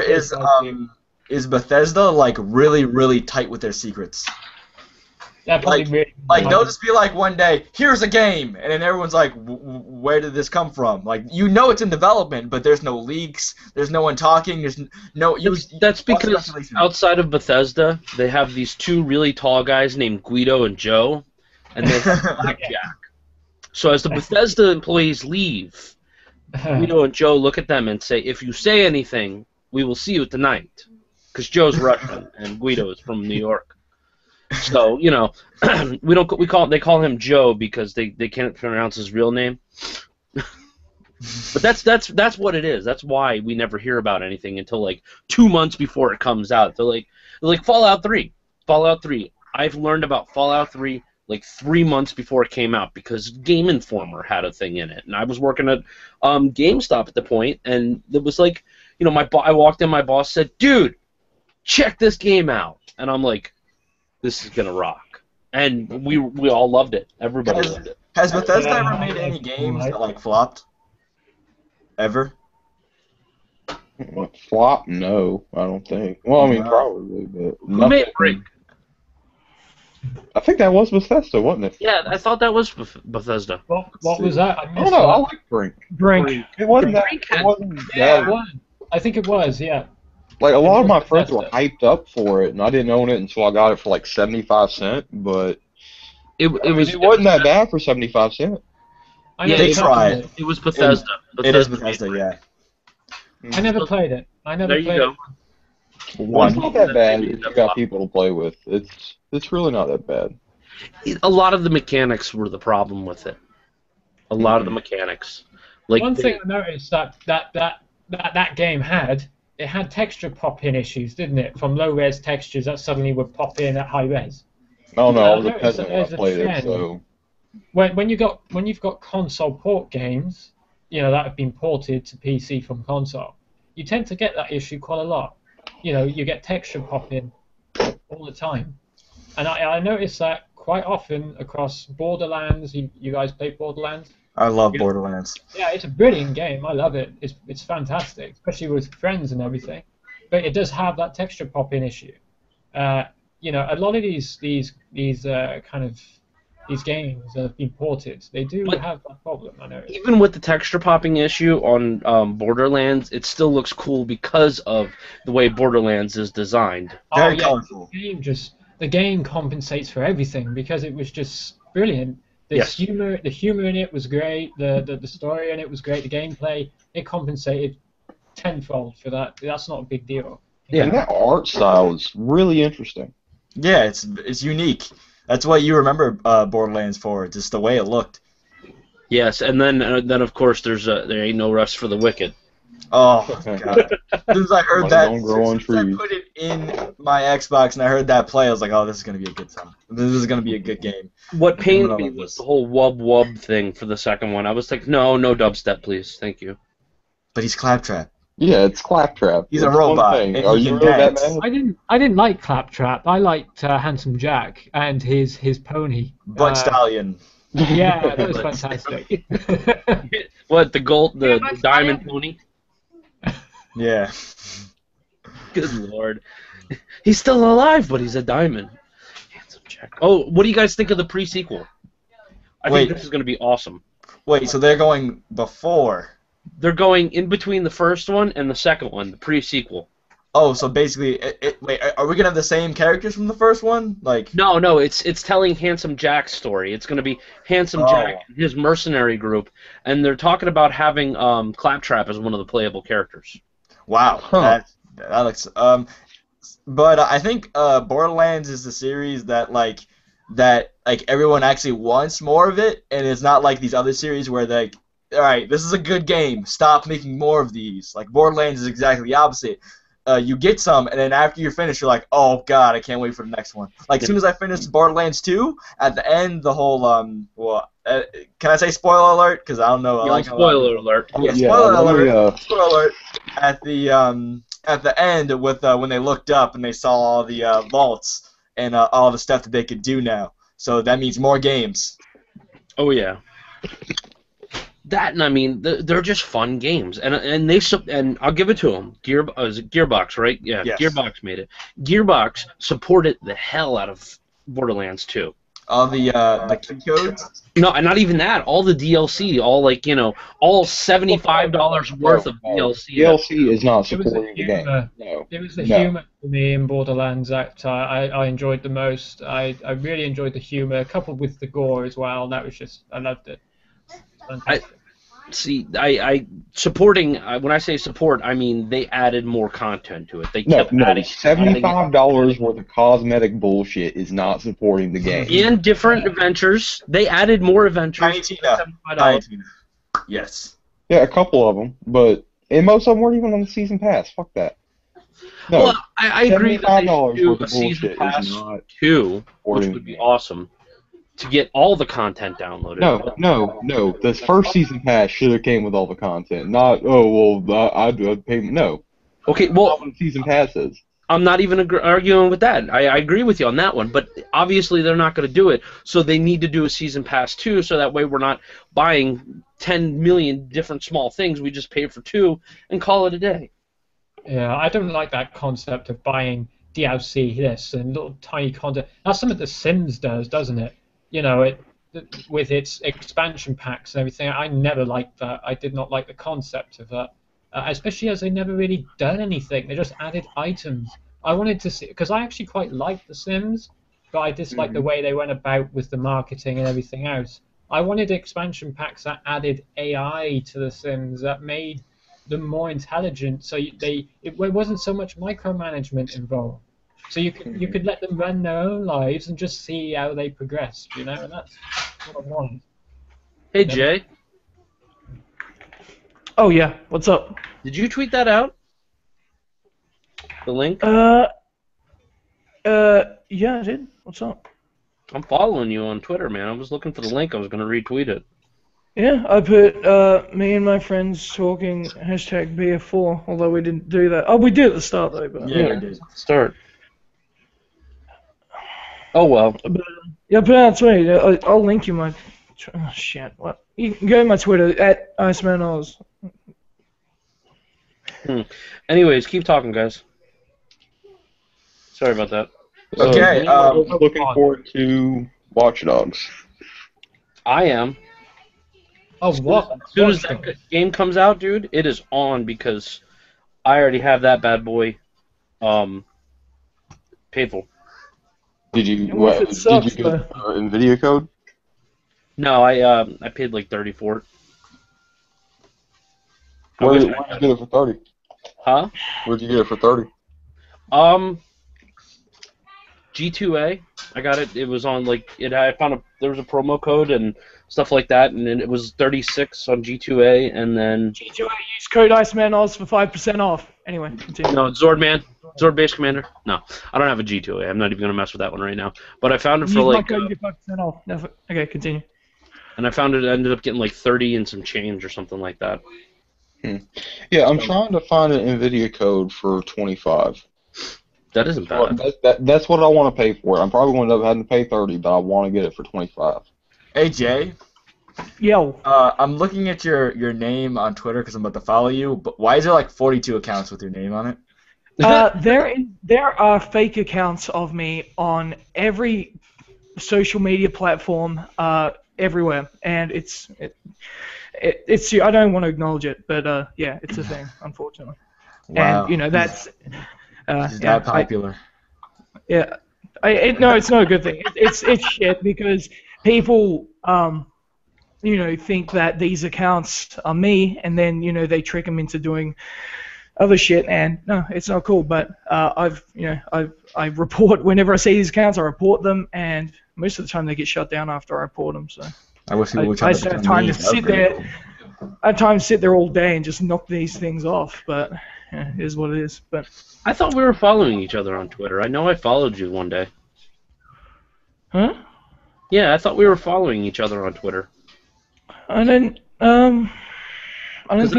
is Bethesda like really tight with their secrets? Yeah, they'll just be like one day, here's a game, and then everyone's like, where did this come from? Like, it's in development, but there's no leaks, there's no one talking, there's no. That's because outside of Bethesda, they have these two really tall guys named Guido and Joe, and they have Blackjack. So as the Bethesda employees leave, Guido and Joe look at them and say, if you say anything, we will see you tonight. Because Joe's Russian and Guido is from New York. So, they call him Joe because they can't pronounce his real name. But that's what it is. That's why we never hear about anything until like 2 months before it comes out. They're like Fallout 3. Fallout 3. I've learned about Fallout 3 like 3 months before it came out because Game Informer had a thing in it, and I was working at GameStop at the point, and it was like, I walked in, my boss said, "Dude, check this game out," and I'm like, this is gonna rock, and we all loved it. Everybody loved it. Has Bethesda ever made any games that like flopped? Ever? Flop? No, I don't think. Well, I mean, probably, but who made Brink? I think that was Bethesda, wasn't it? Yeah, I thought that was Bethesda. What was that? I don't know. I like Brink. It wasn't that. It wasn't it was. I think it was. Yeah. Like, a lot of my friends were hyped up for it, and I didn't own it until I got it for like 75 cents, but it wasn't that bad for 75 cents. They tried. It was Bethesda. It is Bethesda, yeah. I never played it. There you go. It's not that bad if you got people to play with. It's really not that bad. A lot of the mechanics were the problem with it. A lot of the mechanics. Like one thing I noticed that game had it had texture pop-in issues, didn't it? From low-res textures that suddenly would pop in at high-res. Oh no, I was a noticed peasant when I there's a played it, trend. so When you've got console port games, that have been ported to PC from console, you tend to get that issue quite a lot. You get texture pop-in all the time, and I noticed that quite often across Borderlands. You guys play Borderlands? I love Borderlands. Yeah, it's a brilliant game. I love it. It's fantastic, especially with friends and everything. But it does have that texture pop-in issue. A lot of these kind of these games that have been ported, they do have that problem. I know. Even with the texture popping issue on Borderlands, it still looks cool because of the way Borderlands is designed. Very colorful. The game compensates for everything because it was just brilliant. The humor in it was great. The story in it was great. The gameplay, it compensated tenfold for that. That's not a big deal. Yeah, and that art style is really interesting. Yeah, it's unique. That's what you remember Borderlands for, just the way it looked. Yes, and then of course there ain't no rest for the wicked. Oh god! As soon as I heard that, don't grow on as soon as I trees. put it in my Xbox and I heard that play, I was like, oh, this is gonna be a good time. This is gonna be a good game. What pained me was the whole wub thing for the second one. I was like, no dubstep, please, thank you. But he's Claptrap. Yeah, it's Claptrap. He's a That's robot, one thing. and Are he you can really that dance. mad? I didn't like Claptrap. I liked Handsome Jack and his pony. Butt Stallion. Yeah, that was fantastic. What, the diamond pony? Yeah. Good lord. He's still alive, but he's a diamond. Handsome Jack. Oh, what do you guys think of the pre-sequel? I think this is going to be awesome. Wait, so they're going before? They're going in between the first one and the second one, the pre-sequel. Oh, so basically, wait, are we gonna have the same characters from the first one? Like? No, it's telling Handsome Jack's story. It's going to be Handsome Jack and his mercenary group, and they're talking about having Claptrap as one of the playable characters. Wow, that looks. But I think Borderlands is the series that everyone actually wants more of it, and it's not like these other series where all right, this is a good game. Stop making more of these. Like Borderlands is exactly the opposite. You get some, and then after you're finished, you're like, oh god, I can't wait for the next one. Like as soon as I finished Borderlands 2, at the end, the whole can I say spoiler alert? Because I don't know. Spoiler alert. Yeah, spoiler alert. Spoiler alert. At the end, with when they looked up and they saw all the vaults and all the stuff that they could do now. So that means more games. Oh yeah. That, and I mean, they're just fun games, and I'll give it to them. Is it Gearbox, right? Yeah, yes. Gearbox made it. Gearbox supported the hell out of Borderlands 2. All the key codes? No, and not even that. All the DLC, all $75 worth of DLC. DLC is not supporting the game. No. It was the humor for me in Borderlands that I enjoyed the most. I really enjoyed the humor, coupled with the gore as well. That was just, I loved it. I supporting. When I say support, I mean they added more content to it. They kept adding $75 worth of cosmetic bullshit is not supporting the game. And different adventures. They added more adventures. Yes. Yeah, a couple of them, but most of them weren't even on the season pass. Fuck that. No, well, I agree that they should do a season pass too, which would be awesome. To get all the content downloaded. No. This first season pass should have came with all the content. Not, I'd pay. No. Okay, well, season passes. I'm not even arguing with that. I agree with you on that one, but obviously they're not going to do it, so they need to do a season pass too, so that way we're not buying 10 million different small things. We just pay for 2 and call it a day. Yeah, I don't like that concept of buying DLC this and little tiny content. That's something The Sims does, doesn't it? With its expansion packs and everything, I never liked that. I did not like the concept of that, especially as they never really done anything. They just added items. I wanted to see, because I actually quite liked The Sims, but I disliked the way they went about with the marketing and everything else. I wanted expansion packs that added AI to The Sims, that made them more intelligent, so it wasn't so much micromanagement involved. So you could let them run their own lives and just see how they progress, and that's what I want. Hey, Jay. Oh, yeah. What's up? Did you tweet that out? The link? Yeah, I did. What's up? I'm following you on Twitter, man. I was looking for the link. I was going to retweet it. Yeah, I put me and my friends talking hashtag BF4, although we didn't do that. Oh, we did at the start, though. But, Yeah, we did. Start. Oh, well. But, yeah, put it on Twitter. I'll link you my... Oh, shit. What? You can go to my Twitter, at IcemanOz. Anyways, keep talking, guys. Sorry about that. Okay. Looking forward to Watch Dogs. I am. Oh, what? As soon as that game comes out, dude, it is on because I already have that bad boy paid for. Did you Well, if it sucks, did you get NVIDIA code? No, I paid like 30 for it. Where'd you get it for 30? Huh? Where'd you get it for 30? G2A. I got it. It was on I found there was a promo code and stuff like that, and then it was 36 on G2A, and then G2A, use code IcemanOz for 5% off. Anyway, continue. no Zord Base Commander. No, I don't have a G2A. I'm not even gonna mess with that one right now. But I found it for Use my like. code, you get 5% off. No, okay, continue. And I found it ended up getting like 30 and some change or something like that. Yeah, I'm trying to find an NVIDIA code for 25. That isn't bad. That's what I want to pay for it. I'm probably going to end up having to pay 30, but I want to get it for 25. Hey, Jay. Yo. I'm looking at your name on Twitter because I'm about to follow you, but why is there like 42 accounts with your name on it? There are fake accounts of me on every social media platform, everywhere, and it's I don't want to acknowledge it, but yeah, it's a thing, unfortunately. Wow. And you know that's Is that popular? No, it's not a good thing. It's shit because people think that these accounts are me, and then they trick them into doing other shit, and no, it's not cool. But I report whenever I see these accounts, I report them, and most of the time they get shut down after I report them. So I wish people would I just have time to sit there. I have time to sit there all day and just knock these things off, but it is what it is. But I thought we were following each other on Twitter. I know I followed you one day. Huh? Yeah, I thought we were following each other on Twitter. I don't think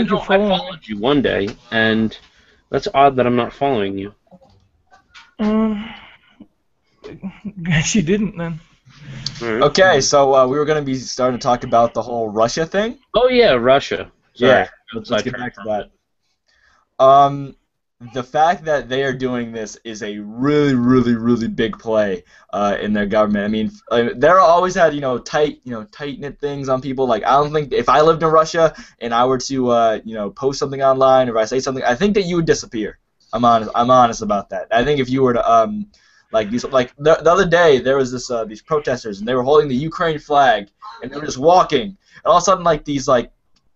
you're following. I followed you one day, and that's odd that I'm not following you. Guess you didn't then. Right. Okay, so we were going to be starting to talk about the whole Russia thing. Oh yeah, Russia. Sorry. Yeah, let's get back to that. The fact that they are doing this is a really, really, really big play in their government. I mean, they're always had tight-knit things on people. Like I don't think if I lived in Russia and I were to post something online or if I say something, I think that you would disappear. I'm honest about that. I think if you were to the other day there was these protesters and they were holding the Ukraine flag and they were just walking and all of a sudden these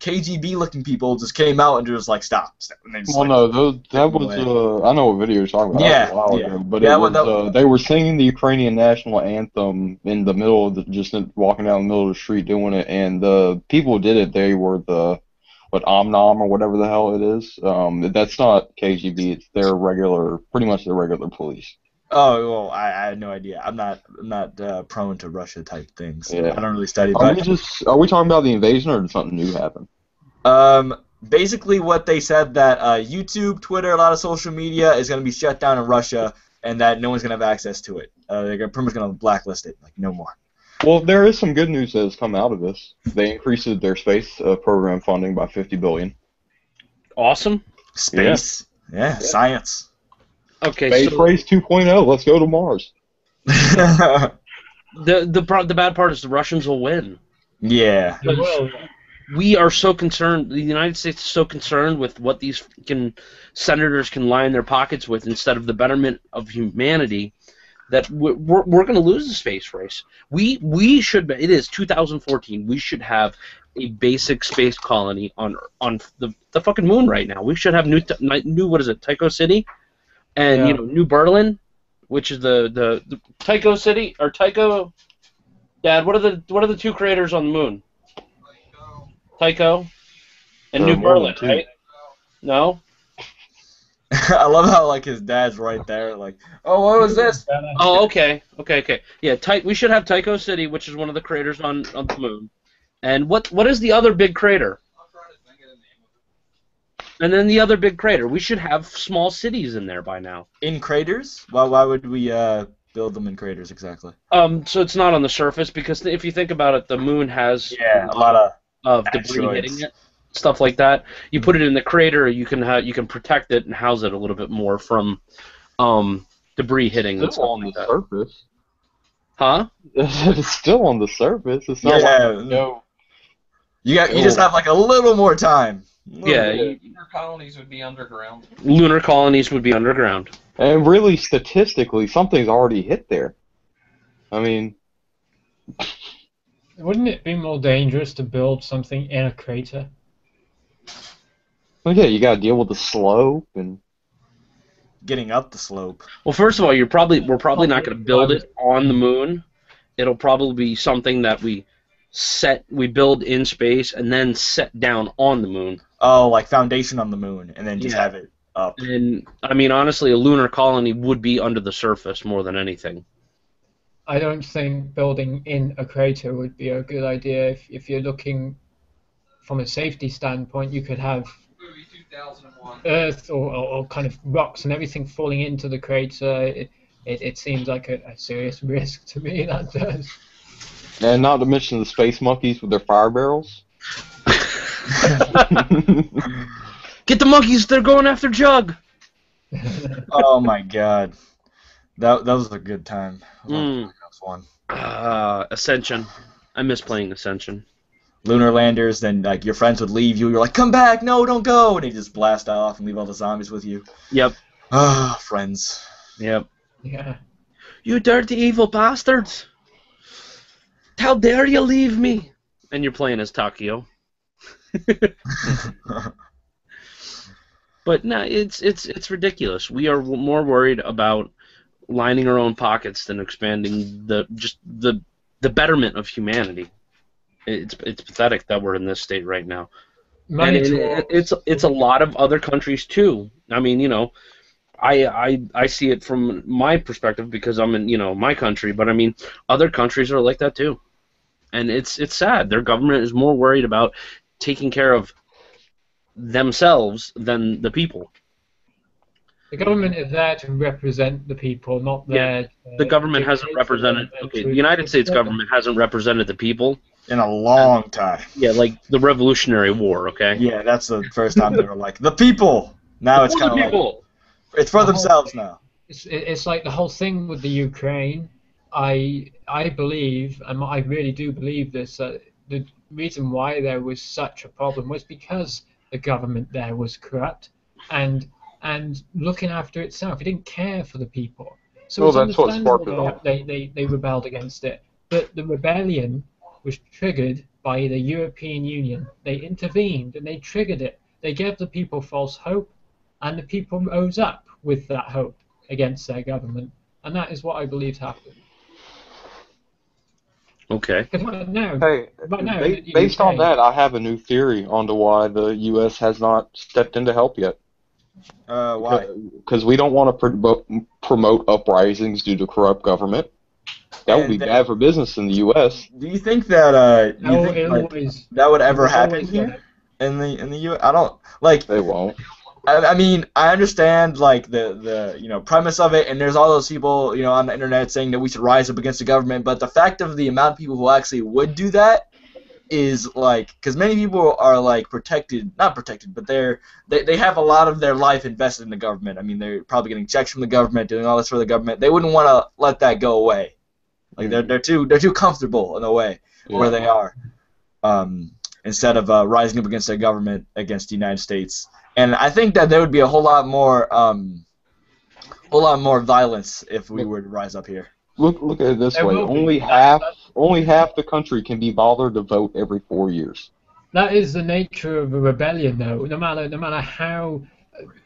KGB-looking people just came out and just stop. And they just, that was I know what video you're talking about. Yeah, a while ago, but they were singing the Ukrainian national anthem in the middle of just walking down the middle of the street doing it, and the people who did it, they were Omnom or whatever the hell it is. That's not KGB. It's pretty much their regular police. Oh well, I had no idea. I'm not prone to Russia type things. Yeah. I don't really study. Are we talking about the invasion or did something new happen? Basically, what they said that YouTube, Twitter, a lot of social media is going to be shut down in Russia, and that no one's going to have access to it. They're pretty much going to blacklist it, no more. Well, there is some good news that has come out of this. They increased their space program funding by $50 billion. Awesome. Space. Yeah. Science. Okay, Space Race 2.0. Let's go to Mars. The bad part is the Russians will win. Yeah. We are so concerned. The United States is so concerned with what these senators can line their pockets with instead of the betterment of humanity that we're going to lose the space race. We should. It is 2014. We should have a basic space colony on the fucking moon right now. We should have new what is it? Tycho City. And New Berlin, which is the Tycho City or Tycho. Dad, what are the two craters on the moon? Tycho and New Berlin, right? No. I love how like his dad's right there. Like, oh, what was this? Oh, okay. Yeah, we should have Tycho City, which is one of the craters on the moon. And what is the other big crater? And then the other big crater. We should have small cities in there by now. In craters? Why would we build them in craters exactly? So it's not on the surface because if you think about it, the moon has a lot of debris hitting it, stuff like that. You put it in the crater, you can protect it and house it a little bit more from debris hitting. It's still on the surface. Huh? It's still on the surface. It's not You just have like a little more time. Lunar colonies would be underground. Lunar colonies would be underground. And really, statistically, something's already hit there. I mean... Wouldn't it be more dangerous to build something in a crater? Well, yeah, you gotta deal with the slope and... Getting up the slope. Well, first of all, we're probably not going to build it on the moon. It'll probably be something that we build in space and then set down on the moon. Oh, like foundation on the moon, and then just have it up. And I mean, honestly, a lunar colony would be under the surface more than anything. I don't think building in a crater would be a good idea. If you're looking from a safety standpoint, you could have earth or kind of rocks and everything falling into the crater. It seems like a serious risk to me, that does. And not to mention the space monkeys with their fire barrels. Get the monkeys! They're going after Jug. Oh my God, that was a good time. That was fun. Ascension. I miss playing Ascension. Lunar landers, then like your friends would leave you. You're like, come back! No, don't go! And they just blast off and leave all the zombies with you. Yep. Ah, friends. Yep. Yeah. You dirty evil bastards! How dare you leave me? And you're playing as Takio. But no, it's ridiculous. We are more worried about lining our own pockets than expanding the betterment of humanity. It's pathetic that we're in this state right now. And it's a lot of other countries too. I mean, you know, I see it from my perspective because I'm in my country, but I mean other countries are like that too. And it's sad. Their government is more worried about taking care of themselves than the people. The government is there to represent the people, not there. The government hasn't represented. Okay, the United States government hasn't represented the people in a long time. Yeah, like the Revolutionary War. Okay. Yeah, that's the first time they were like the people. Now it's kind of like it's for themselves now. It's like the whole thing with the Ukraine. I believe, and I really do believe this. The reason why there was such a problem was because the government there was corrupt and looking after itself. It didn't care for the people. So it's that's what sparked it understandable they rebelled against it. But the rebellion was triggered by the European Union. They intervened and they triggered it. They gave the people false hope, and the people rose up with that hope against their government. And that is what I believe happened. Okay. Based on that, I have a new theory onto why the U.S. has not stepped in to help yet. Why? Because we don't want to promote uprisings due to corrupt government. That would be bad for business in the U.S. Do you think that that would ever happen here in the U.S.? I don't like. They won't. I mean, I understand like the premise of it, and there's all those people on the internet saying that we should rise up against the government. But the fact of the amount of people who actually would do that is like, because many people are like not protected, but they have a lot of their life invested in the government. I mean, they're probably getting checks from the government, doing all this for the government. They wouldn't want to let that go away. Like they're too comfortable in a way where they are, instead of rising up against their government, against the United States. And I think that there would be a whole lot more violence if we were to rise up here. Look at it this way: only half the country can be bothered to vote every 4 years. That is the nature of a rebellion, though. No matter how,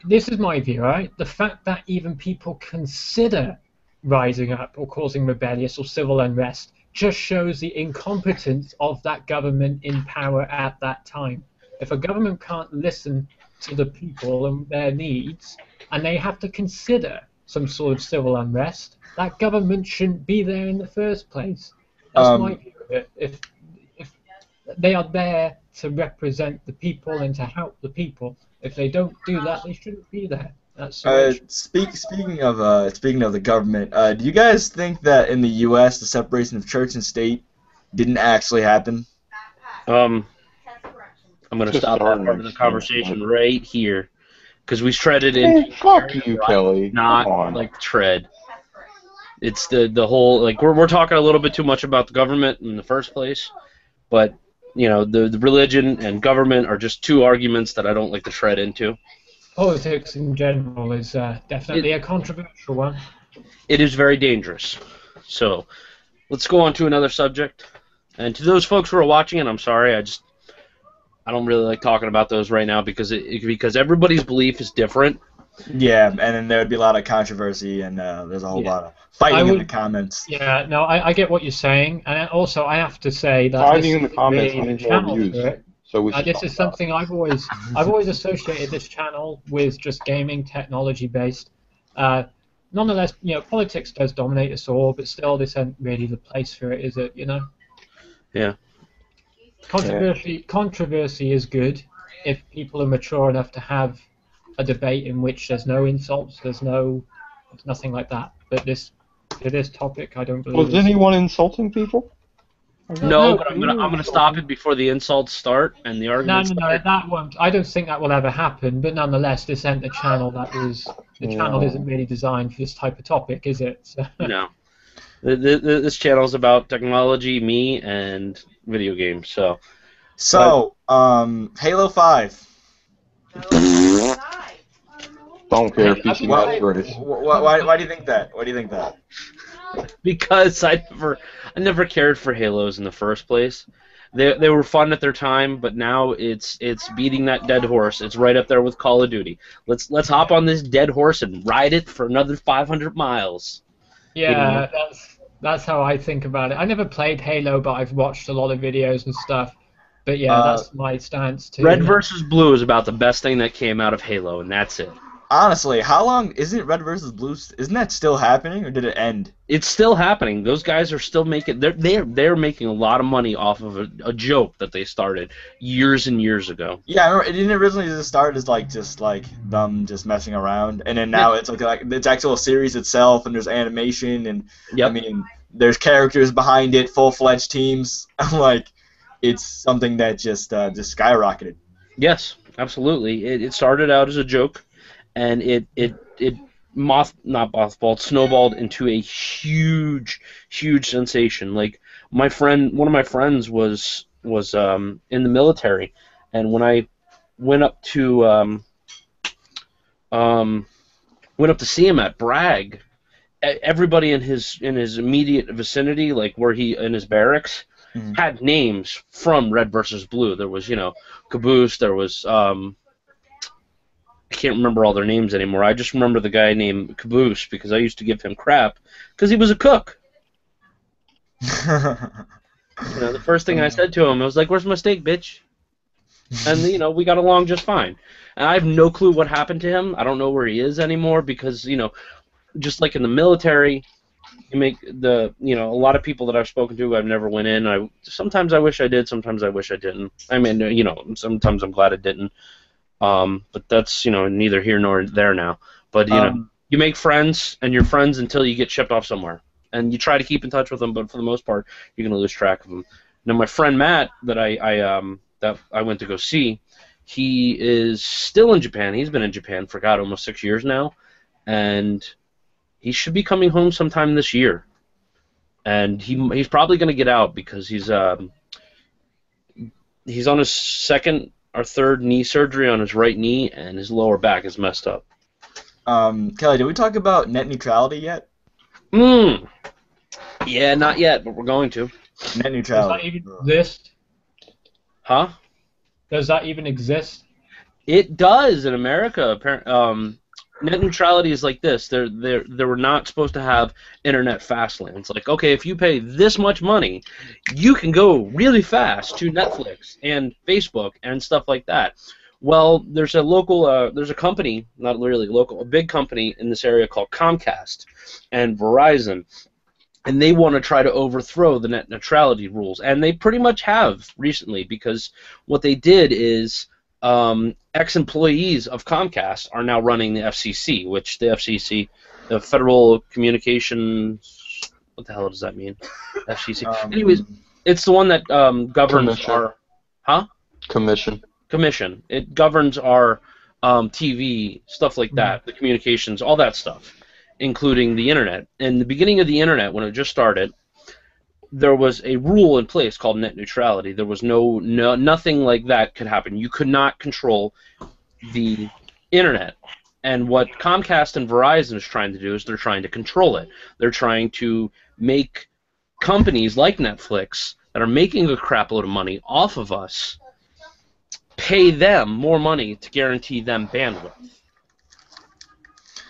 this is my view, right? The fact that even people consider rising up or causing rebellious or civil unrest just shows the incompetence of that government in power at that time. If a government can't listen to the people and their needs, and they have to consider some sort of civil unrest, that government shouldn't be there in the first place. That's my view of it. If they are there to represent the people and to help the people, if they don't do that, they shouldn't be there. That's speaking of the government, do you guys think that in the U.S. the separation of church and state didn't actually happen? I'm going to stop that part of the conversation right here, because we shredded in. Fuck you, Kelly. Not like tread. It's the whole, like, we're talking a little bit too much about the government in the first place, but you know, the religion and government are just two arguments that I don't like to tread into. Politics in general is definitely a controversial one. It is very dangerous. So let's go on to another subject. And to those folks who are watching it, I'm sorry, I don't really like talking about those right now because everybody's belief is different. Yeah, and then there would be a lot of controversy, and there's a whole lot of fighting in the comments. Yeah, no, I get what you're saying, and also I have to say that fighting in the comments means more views. So this is something I've always associated this channel with, just gaming technology based. Nonetheless, you know, politics does dominate us all, but still, this isn't really the place for it, is it? You know. Yeah. Controversy is good if people are mature enough to have a debate in which there's no insults, there's nothing like that. But this topic, I don't believe. Was anyone insulting people? No, but I'm gonna stop it before the insults start and the arguments. No, that won't. I don't think that will ever happen. But nonetheless, this isn't the channel channel isn't really designed for this type of topic, is it? So. No. This channel is about technology, me, and video games. So Halo 5. Don't care if PC Master Race. Why do you think that? Why do you think that? Because I never cared for Halos in the first place. They were fun at their time, but now it's beating that dead horse. It's right up there with Call of Duty. Let's hop on this dead horse and ride it for another 500 miles. Yeah, you know? That's how I think about it. I never played Halo, but I've watched a lot of videos and stuff. But yeah, that's my stance too. Red versus Blue is about the best thing that came out of Halo, and that's it. Honestly, how long isn't Red versus Blue? Isn't that still happening, or did it end? It's still happening. Those guys are still making. They're making a lot of money off of a joke that they started years and years ago. Yeah, I remember it didn't originally just start as just them just messing around, and then now it's like it's actual series itself, and there's animation, and I mean there's characters behind it, full-fledged teams. Like it's something that just skyrocketed. Yes, absolutely. It started out as a joke. And it snowballed into a huge sensation. Like one of my friends was in the military, and when I went up to see him at Bragg, everybody in his immediate vicinity, like where he in his barracks, had names from Red versus Blue. There was Caboose. There was I can't remember all their names anymore. I just remember the guy named Caboose because I used to give him crap because he was a cook. The first thing I said to him, I was like, "Where's my steak, bitch?" And we got along just fine. And I have no clue what happened to him. I don't know where he is anymore because just like in the military, you make a lot of people that I've spoken to, I've never went in. Sometimes I wish I did. Sometimes I wish I didn't. I mean, sometimes I'm glad I didn't. But that's neither here nor there now. But you make friends, and you're friends until you get shipped off somewhere, and you try to keep in touch with them. But for the most part, you're gonna lose track of them. Now, my friend Matt, that I went to go see, he is still in Japan. He's been in Japan for almost 6 years now, and he should be coming home sometime this year. And he's probably gonna get out because he's on his second or third knee surgery on his right knee, and his lower back is messed up. Kelly, did we talk about net neutrality yet? Yeah, not yet, but we're going to. Net neutrality. Does that even exist? Huh? Does that even exist? It does in America. net neutrality is like this. They were not supposed to have internet fast lanes. Like, okay, if you pay this much money, you can go really fast to Netflix and Facebook and stuff like that. Well, there's a company, not really local, a big company in this area called Comcast and Verizon, and they want to try to overthrow the net neutrality rules, and they pretty much have recently, because what they did is ex-employees of Comcast are now running the FCC, which the FCC, the Federal Communications, what the hell does that mean? FCC. Anyways, it's the one that governs Commission. our commission. It governs our TV, stuff like that, the communications, all that stuff, including the internet. In the beginning of the internet, when it just started, there was a rule in place called net neutrality. There was nothing like that could happen. You could not control the internet. And what Comcast and Verizon is trying to do is they're trying to control it. They're trying to make companies like Netflix that are making a crap load of money off of us pay them more money to guarantee them bandwidth.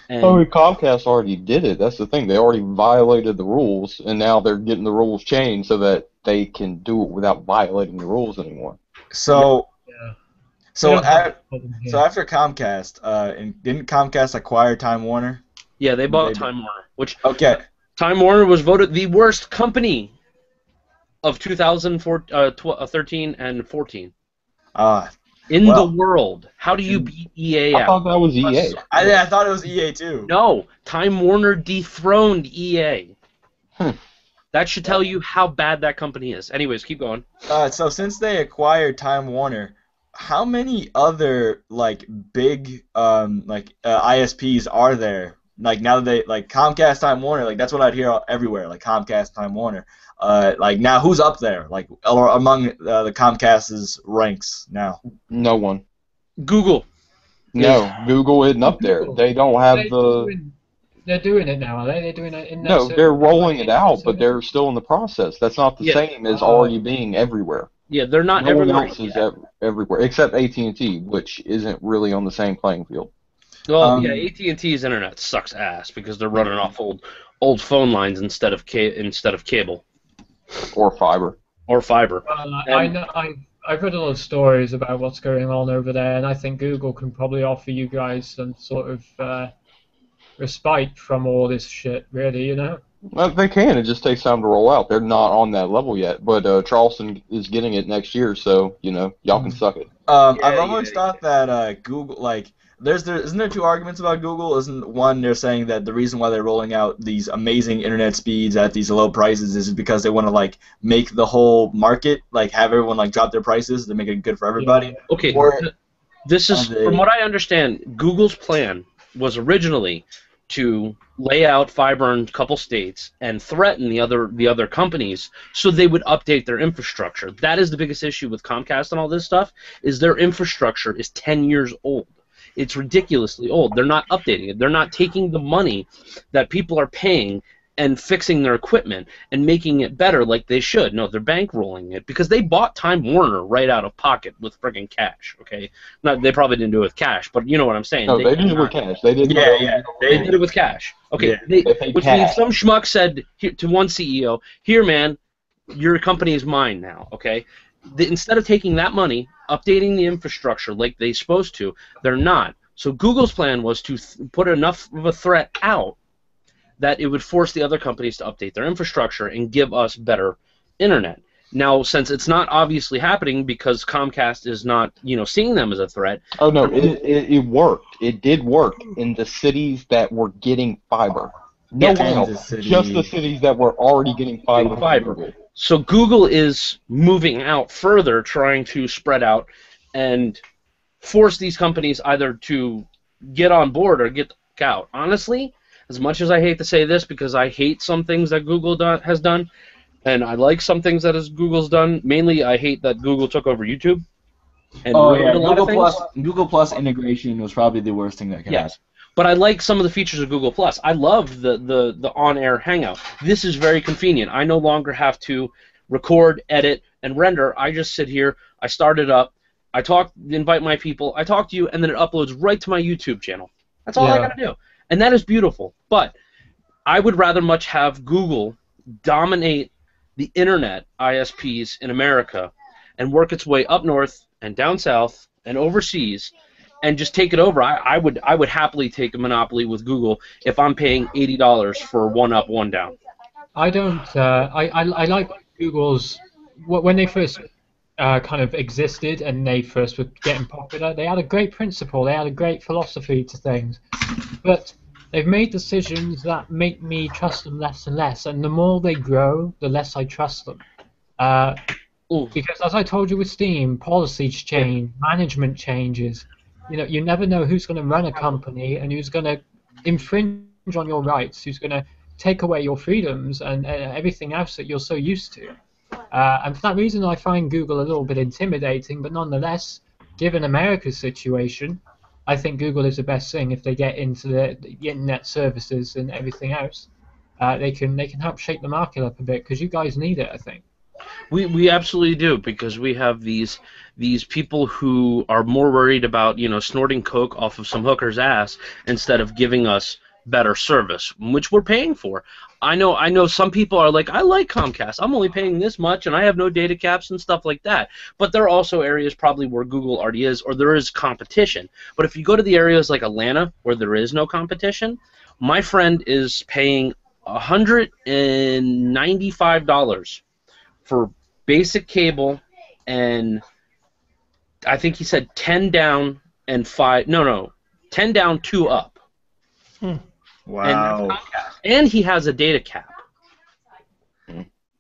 And Comcast already did it. That's the thing. They already violated the rules, and now they're getting the rules changed so that they can do it without violating the rules anymore. So, Yeah. so, Yeah. so after Comcast, didn't Comcast acquire Time Warner? yeah, they bought Time Warner, which Okay. Time Warner was voted the worst company of 2013 and 14 in the world. How do you beat EA I out? thought that was EA. I thought it was EA too. No, Time Warner dethroned EA. Hmm. That should tell you how bad that company is. Anyways, keep going. So since they acquired Time Warner, how many other big ISPs are there? Like now that they Comcast, Time Warner, that's what I'd hear everywhere, like Comcast, Time Warner. Now who's up there, or among the Comcast's ranks now? No one. Google. No, Google isn't up there. They don't have They're doing it now, are they? They're doing it in No, they're rolling it out, but they're still in the process. That's not the Yeah. same as already being everywhere. Yeah, they're not No one everywhere. else is everywhere, except AT&T, which isn't really on the same playing field. Well, yeah, AT&T's internet sucks ass because they're running off old phone lines instead of cable Or fiber. or fiber. I know, I've read a lot of stories about what's going on over there, and I think Google can probably offer you guys some sort of respite from all this shit, really, you know? Well, they can. It just takes time to roll out. They're not on that level yet, but Charleston is getting it next year, so, y'all can suck it. I've always thought that Google, isn't there two arguments about Google? Isn't one, they're saying that the reason why they're rolling out these amazing internet speeds at these low prices is because they want to make the whole market, have everyone drop their prices to make it good for everybody. Yeah. Okay, Or this is, from what I understand, Google's plan was originally to lay out fiber in a couple states and threaten the other companies so they would update their infrastructure. That is the biggest issue with Comcast and all this stuff, is their infrastructure is 10 years old. It's ridiculously old. They're not updating it. They're not taking the money that people are paying and fixing their equipment and making it better like they should. No, they're bankrolling it because they bought Time Warner right out of pocket with friggin' cash, okay? They probably didn't do it with cash, but you know what I'm saying. No, they did it with cash. They did They did it with cash. Okay, Yeah, which means some schmuck said to one CEO, "Here, man, your company is mine now, okay?" Instead of taking that money, updating the infrastructure like they're supposed to, they're not. So Google's plan was to put enough of a threat out that it would force the other companies to update their infrastructure and give us better internet. Now, since it's not obviously happening because Comcast is not, seeing them as a threat. Oh, no, it worked. It did work in the cities that were getting fiber. No one else. Just the cities that were already getting fiber. So Google is moving out further, trying to spread out and force these companies either to get on board or get out. Honestly, as much as I hate to say this because I hate some things that Google has done, and I like some things that Google's done, mainly I hate that Google took over YouTube. And ruined a lot of things. Google Plus integration was probably the worst thing that could happen. But I like some of the features of Google Plus. I love the on-air Hangout. This is very convenient. I no longer have to record, edit, and render. I just sit here, I start it up, I invite my people, I talk to you, and then it uploads right to my YouTube channel. That's all I got to do. And that is beautiful. But I would rather much have Google dominate the internet ISPs in America and work its way up north and down south and overseas and just take it over. I would happily take a monopoly with Google if I'm paying $80 for one up, one down. I don't. I like Google's when they first kind of existed and they first were getting popular. They had a great principle. They had a great philosophy to things, but they've made decisions that make me trust them less and less. And the more they grow, the less I trust them. Because as I told you with Steam, policies change, management changes. You know, you never know who's going to run a company and who's going to infringe on your rights, who's going to take away your freedoms and everything else that you're so used to. And for that reason, I find Google a little bit intimidating, but nonetheless, given America's situation, I think Google is the best thing. If they get into the internet services and everything else, they can help shape the market up a bit, because you guys need it, I think. We absolutely do, because we have these people who are more worried about, you know, snorting coke off of some hooker's ass instead of giving us better service, which we're paying for. I know some people are like, I like Comcast, I'm only paying this much and I have no data caps and stuff like that. But there are also areas probably where Google already is, or there is competition. But if you go to the areas like Atlanta where there is no competition, my friend is paying $195 for basic cable, and I think he said 10 down and 5. No, 10 down, 2 up. Wow. And he has a data cap.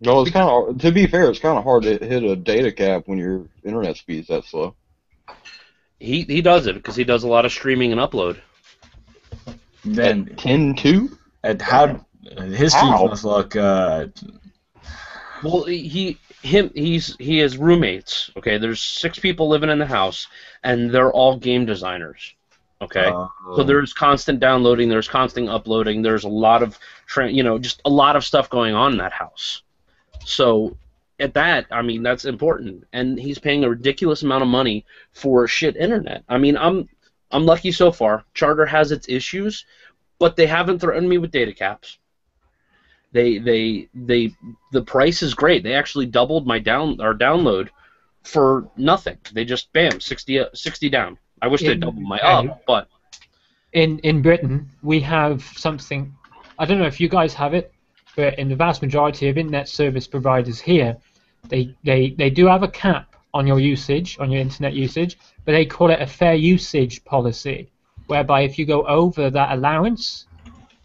No, it's kind of, to be fair, it's kind of hard to hit a data cap when your internet speed's that slow. He does it because he does a lot of streaming and upload. Then 10.2? And how his streams must look. Well, he has roommates. Okay, there's 6 people living in the house, and they're all game designers. Okay, so there's constant downloading, there's constant uploading, there's a lot of just a lot of stuff going on in that house. So at that, I mean, that's important, and he's paying a ridiculous amount of money for shit internet. I mean, I'm lucky so far. Charter has its issues, but they haven't threatened me with data caps. The price is great. They actually doubled my download for nothing. They just bam 60 down. I wish they'd double my up, but in Britain we have something. I don't know if you guys have it, but in the vast majority of internet service providers here, they do have a cap on your usage, on your internet usage, but they call it a fair usage policy, whereby if you go over that allowance,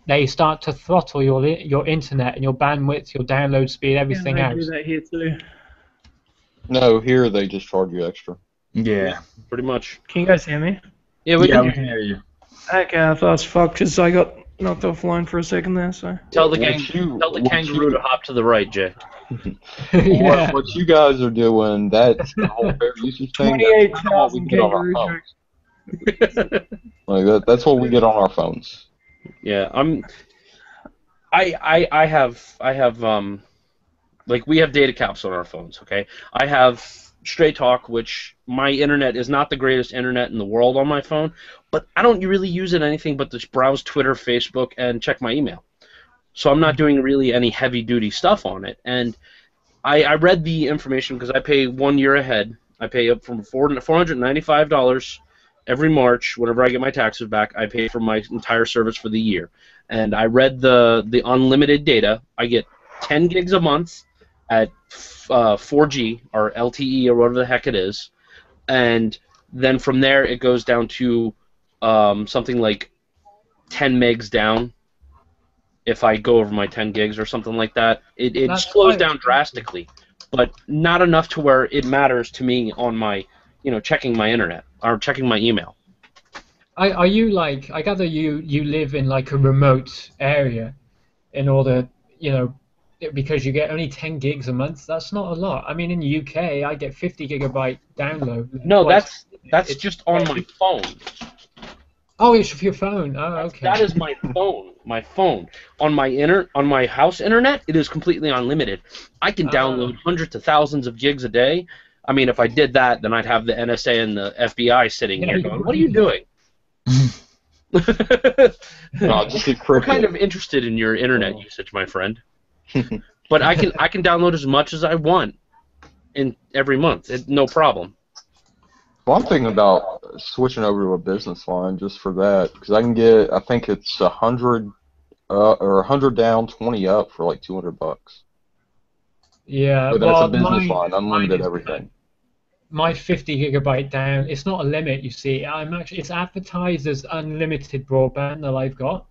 they start to throttle your internet and your bandwidth, your download speed, everything else. They do that here too. No, here they just charge you extra. Yeah. Pretty much. Can you guys hear me? Yeah, we can hear you. Okay, I thought it was fucked because I got knocked offline for a second there. So tell the kangaroo to hop to the right, Jay. What you guys are doing, that's the whole fair usage thing. 28,000 kangaroo jokes. Like that's what we get on our phones. Yeah, I have like we have data caps on our phones. Okay, I have Straight Talk, which my internet is not the greatest internet in the world on my phone, but I don't really use it anything but to browse Twitter, Facebook, and check my email. So I'm not doing really any heavy-duty stuff on it. And I read the information because I pay 1 year ahead. I pay up from $495 every March. Whenever I get my taxes back, I pay for my entire service for the year. And I read the unlimited data. I get 10 gigs a month at 4G or LTE or whatever the heck it is, and then from there it goes down to something like 10 megs down if I go over my 10 gigs or something like that. It slows down drastically, but not enough to where it matters to me on my, checking my internet or checking my email. Are you like, I gather you live in like a remote area in order, because you get only 10 gigs a month. That's not a lot. I mean, in the UK, I get 50 gigabyte download. No, that's just on my phone. Oh, it's for your phone. Oh, okay. That is my phone. My phone. On my house internet, it is completely unlimited. I can download hundreds of thousands of gigs a day. I mean, if I did that, then I'd have the NSA and the FBI sitting here going, "What are you doing?" No, just We're encrypt kind it. of interested in your internet usage, my friend. But I can download as much as I want in every month. No problem. Well, I'm thinking about switching over to a business line just for that, because I can get, I think it's 100 or 100 down, 20 up for like $200. Yeah, But then it's a well, business line, mine unlimited is everything. my 50 gigabyte down. It's not a limit, you see. It's advertised as unlimited broadband that I've got,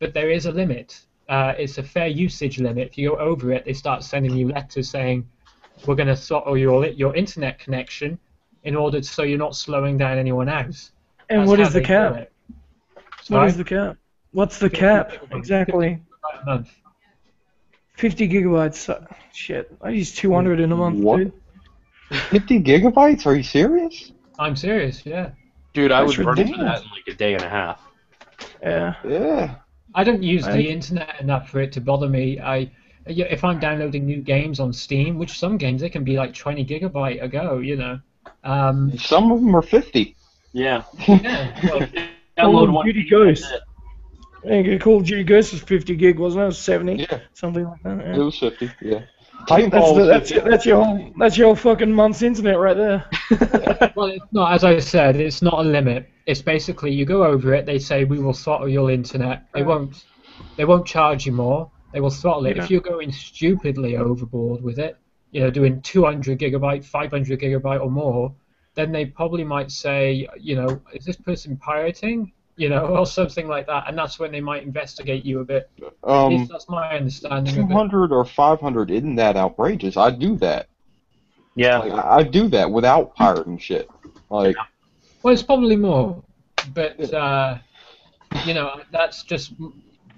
but there is a limit. It's a fair usage limit. If you go over it, they start sending you letters saying, "We're going to throttle your internet connection in order so you're not slowing down anyone else." And That's what how is the they do cap? it. What Sorry? is the cap? What's the 50 cap gigabyte- exactly? 50 gigabyte a month. 50 gigabytes. Shit, I use 200 in a month, What? dude. 50 gigabytes? Are you serious? I'm serious, yeah. Dude, I That's would burn through ridiculous. that in like a day and a half. Yeah. Yeah. I don't use Right. the internet enough for it to bother me. Yeah, if I'm downloading new games on Steam, which some games they can be like 20 gigabyte a go, you know. Some of them are 50. Yeah. Yeah, well, Call Download of one. Duty that's Ghost. it. I think Call of Duty Ghost was 50 gig, wasn't it? It was 70, Yeah, something like that. it Yeah. was 50, yeah. Titanfall was 50. That's your fucking month's internet right there. well, it's not, as I said, it's not a limit. It's basically you go over it, they say we will throttle your internet. They won't charge you more. They will throttle it. Yeah. If you're going stupidly overboard with it, you know, doing 200 gigabyte, 500 gigabyte or more, then they probably might say, you know, is this person pirating? You know, or something like that, and that's when they might investigate you a bit. At least that's my understanding of it. 200 or 500 isn't that outrageous. I do that. Yeah. Like, I do that without pirating shit. Like, Well, it's probably more, but you know, that's just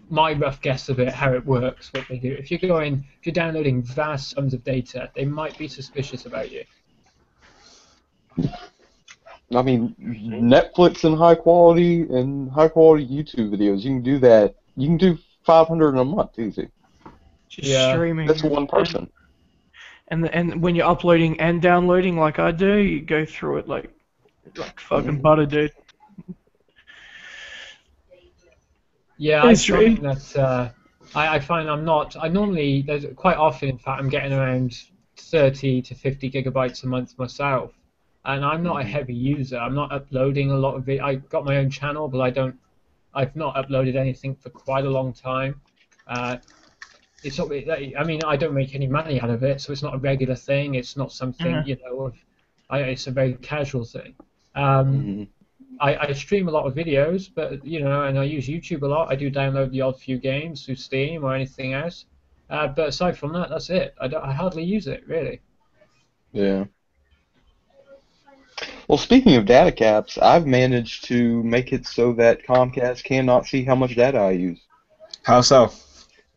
my rough guess of it, how it works, what they do. If you're downloading vast sums of data, they might be suspicious about you. I mean, Netflix and high quality YouTube videos, you can do that. You can do 500 in a month, easy. Just Yeah. streaming. That's one person. And when you're uploading and downloading like I do, you go through it like fucking butter, dude. Yeah, I It's find true. that I find I normally, there's quite often, in fact, I'm getting around 30 to 50 gigabytes a month myself, and I'm not a heavy user. I'm not uploading a lot of it. I've got my own channel, but I've not uploaded anything for quite a long time. It's not, I mean, I don't make any money out of it, so it's not a regular thing. It's not something, you know, it's a very casual thing. I stream a lot of videos, but you know, and I use YouTube a lot. I do download the odd few games through Steam or anything else. But aside from that, that's it. I hardly use it, really. Yeah. Well, speaking of data caps, I've managed to make it so that Comcast cannot see how much data I use. How so?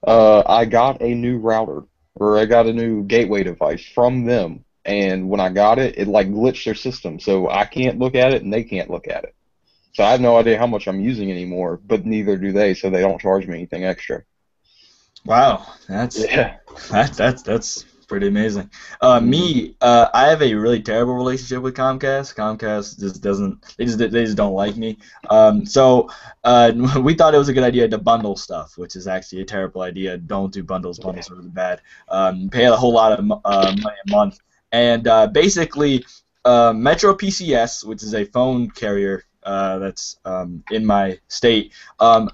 I got a new router, or I got a new gateway device from them, and when I got it, it like glitched their system, so I can't look at it and they can't look at it. So I have no idea how much I'm using anymore, but neither do they, so they don't charge me anything extra. Wow, that's pretty amazing. I have a really terrible relationship with Comcast. Comcast just they just don't like me. So we thought it was a good idea to bundle stuff, which is actually a terrible idea. Don't do bundles. Bundles are really bad. Pay a whole lot of money a month, and basically Metro PCS, which is a phone carrier. That's in my state.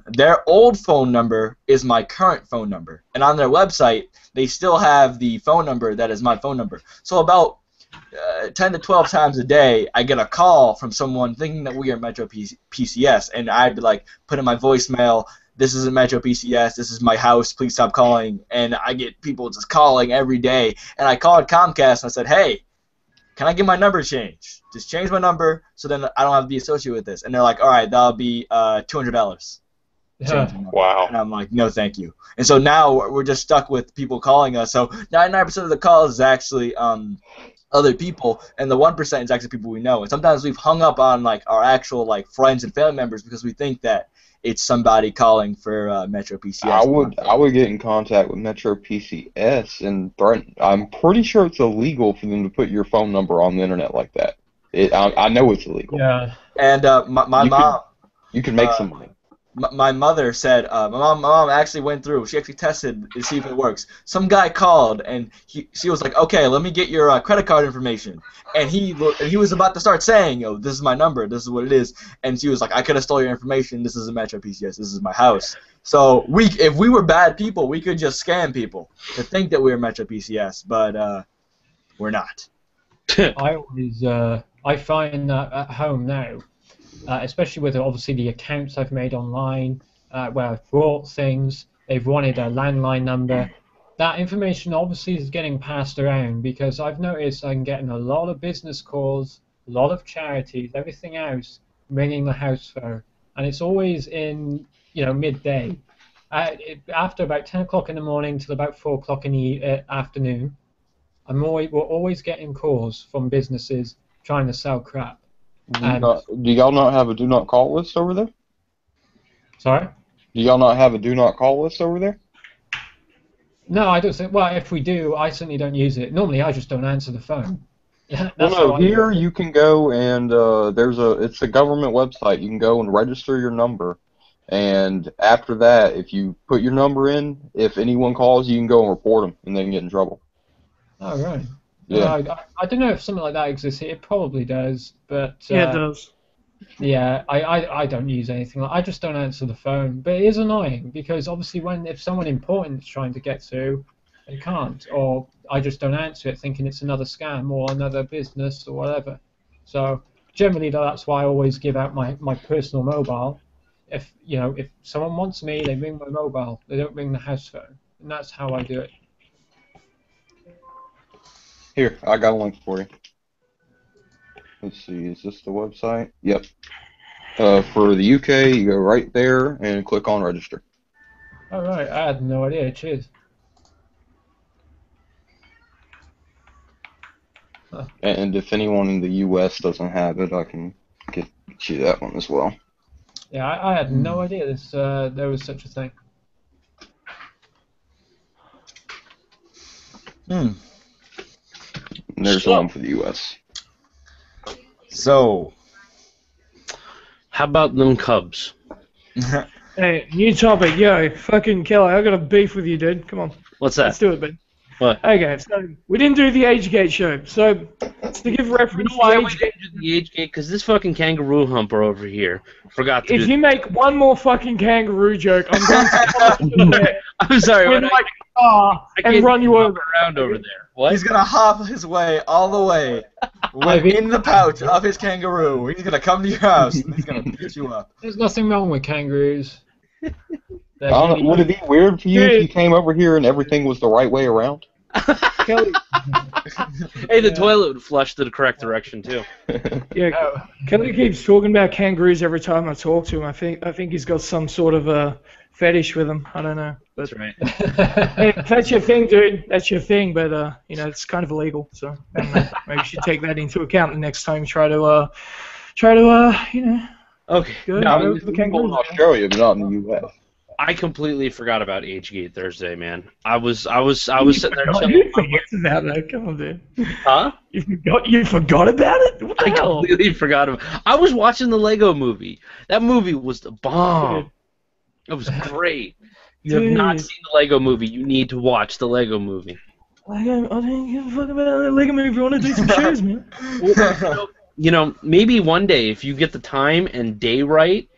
Their old phone number is my current phone number, and on their website they still have the phone number that is my phone number. So about 10 to 12 times a day, I get a call from someone thinking that we are Metro PCS, and I'd be like, put in my voicemail, "This isn't Metro PCS. This is my house. Please stop calling." And I get people just calling every day, and I called Comcast and I said, "Hey, can I get my number changed? Just change my number so then I don't have to be associated with this." And they're like, "All right, that'll be $200." Wow. And I'm like, "No, thank you." And so now we're just stuck with people calling us. So 99% of the calls is actually other people, and the 1% is actually people we know. And sometimes we've hung up on like our actual like friends and family members because we think that it's somebody calling for Metro PCS. I would get in contact with Metro PCS and threaten. I'm pretty sure it's illegal for them to put your phone number on the internet like that. I know it's illegal. Yeah. And my mom, You can make some money. My mother said, my mom actually went through. She actually tested to see if it works. Some guy called and she was like, okay, let me get your credit card information. And he was about to start saying, oh, this is my number, this is what it is. And she was like, I could have stole your information. This isn't Metro PCS. This is my house. So if we were bad people, we could just scam people to think that we were Metro PCS, but we're not. I find that at home now. Especially with obviously the accounts I've made online, where I've bought things, they've wanted a landline number. That information obviously is getting passed around because I've noticed I'm getting a lot of business calls, a lot of charities, everything else, ringing the house phone, and it's always in midday. After about 10 o'clock in the morning till about 4 o'clock in the afternoon, we're always getting calls from businesses trying to sell crap. Do y'all not have a do not call list over there? Sorry? Do y'all not have a do not call list over there? No, I don't think. Well, if we do, I certainly don't use it. Normally, I just don't answer the phone. Well, no, here you can go and it's a government website. You can go and register your number, and after that, if you put your number in, if anyone calls, you can go and report them, and they can get in trouble. Oh, right. Yeah. I don't know if something like that exists here. It probably does, but Yeah, it does. yeah, I don't use anything. I just don't answer the phone. But it is annoying because obviously if someone important is trying to get through, they can't, or I just don't answer it thinking it's another scam or another business or whatever. So generally, that's why I always give out my personal mobile. If someone wants me, they ring my mobile. They don't ring the house phone, and that's how I do it. Here, I got a link for you. Let's see, is this the website? Yep. For the UK, you go right there and click on register. All right, I had no idea. Cheers. Huh. And if anyone in the US doesn't have it, I can get you that one as well. Yeah, I had no idea there was such a thing. And there's one for the US. So, how about them Cubs? Hey, new topic, yo, fucking Kelly, I got a beef with you, dude. Come on. What's that? Let's do it, man. What? Okay, so we didn't do the Agegate show, so to give reference to Agegate, the Agegate, because this fucking kangaroo humper over here forgot to. If you make one more fucking kangaroo joke, I'm going to come up to there. I'm sorry. With like and run you over. Around over there. What? He's gonna hop his way all the way in the pouch of his kangaroo. He's gonna come to your house and he's gonna pick you up. There's nothing wrong with kangaroos. Would it be weird for you if you came over here and everything was the right way around? Kelly. Hey, the toilet would flush to the correct direction too. Yeah, Kelly keeps talking about kangaroos every time I talk to him. I think he's got some sort of a fetish with them. I don't know. But, that's right. Hey, if that's your thing, dude. That's your thing. But it's kind of illegal. So I don't know. Maybe you should take that into account the next time you try to Okay. Go No, to the kangaroos. in Australia, but not in the U.S. I completely forgot about Agegate Thursday, man. I was sitting there chilling. You forgot about that. Come on, dude. Huh? You forgot about it? What the I hell? completely forgot about. I was watching the Lego Movie. That movie was the bomb. Dude. It was great. You have not seen the Lego Movie. You need to watch the Lego Movie. I don't give a fuck about the Lego Movie. I want to do some shows, man. Well, maybe one day if you get the time and day right,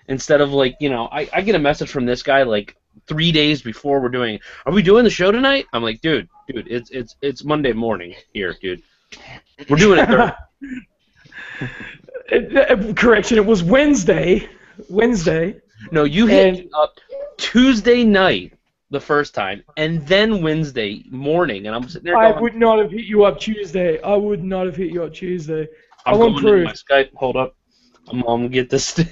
instead of I get a message from this guy like 3 days before we're doing. Are we doing the show tonight? I'm like, dude, it's Monday morning here, dude. We're doing it Thursday. Correction, it was Wednesday. No, you hit me up Tuesday night the first time, and then Wednesday morning, and I'm sitting there going, I would not have hit you up Tuesday. I would not have hit you up Tuesday. I'm going into my Skype. Hold up. I'm going to get this thing.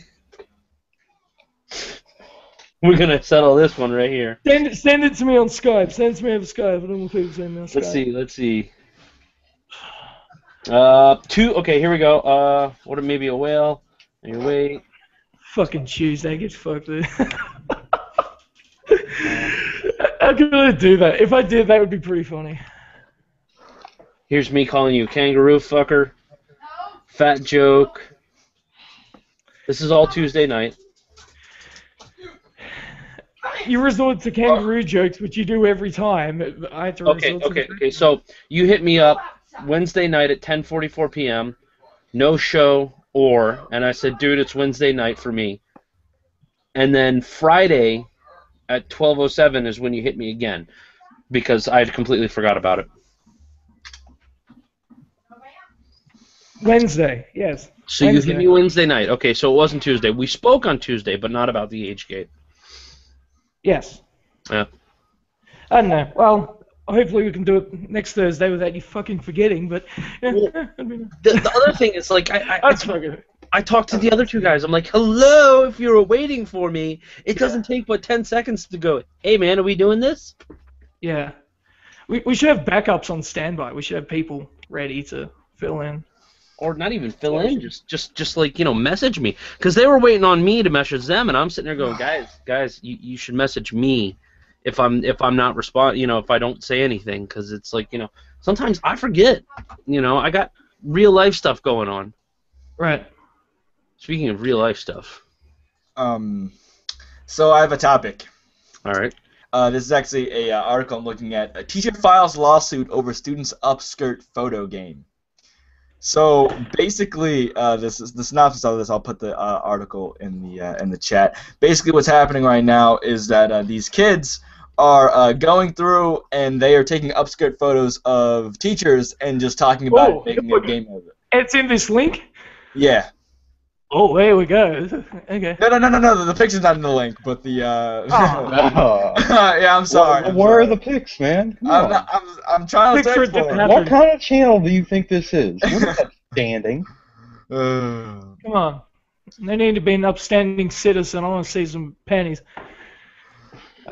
We're going to settle this one right here. Send it to me on Skype. Send it to me on Skype. I don't want people send me on Skype. Let's see. Okay, here we go. What maybe a whale. Anyway. Fucking Tuesday, get fucked, dude. How could I do that? If I did, that would be pretty funny. Here's me calling you kangaroo fucker. Fat joke. This is all Tuesday night. You resort to kangaroo jokes, which you do every time. I had to resort to Okay. So you hit me up Wednesday night at 10:44 p.m. No show and I said, dude, it's Wednesday night for me. And then Friday at 12:07 is when you hit me again, because I had completely forgot about it. Wednesday, yes. So Wednesday. You hit me Wednesday night. Okay, so it wasn't Tuesday. We spoke on Tuesday, but not about the age gate. Yes. Yeah. I don't know. Well, hopefully we can do it next Thursday without you fucking forgetting, but... Well, the other thing is, like, I talked to the other two guys. I'm like, hello, if you were waiting for me, it doesn't take but 10 seconds to go, hey, man, are we doing this? Yeah. We should have backups on standby. We should have people ready to fill in. Or not even fill in, just like, message me. Because they were waiting on me to message them, and I'm sitting there going, guys, you should message me if I'm not if I don't say anything. Because it's like, sometimes I forget. I got real life stuff going on. Right. Speaking of real life stuff. So I have a topic. All right. This is actually a article I'm looking at. A teacher files lawsuit over student's upskirt photo game. So basically, this is the synopsis of this. I'll put the article in the chat. Basically, what's happening right now is that these kids are going through and they are taking upskirt photos of teachers and just talking about making a game of it. It's in this link? Yeah. Oh, there we go. Okay. No. The picture's not in the link, but the. Yeah, I'm sorry. Where are the pics, man? I'm trying to search for it. What kind of channel do you think this is? What is that standing? Come on. They need to be an upstanding citizen. I want to see some panties.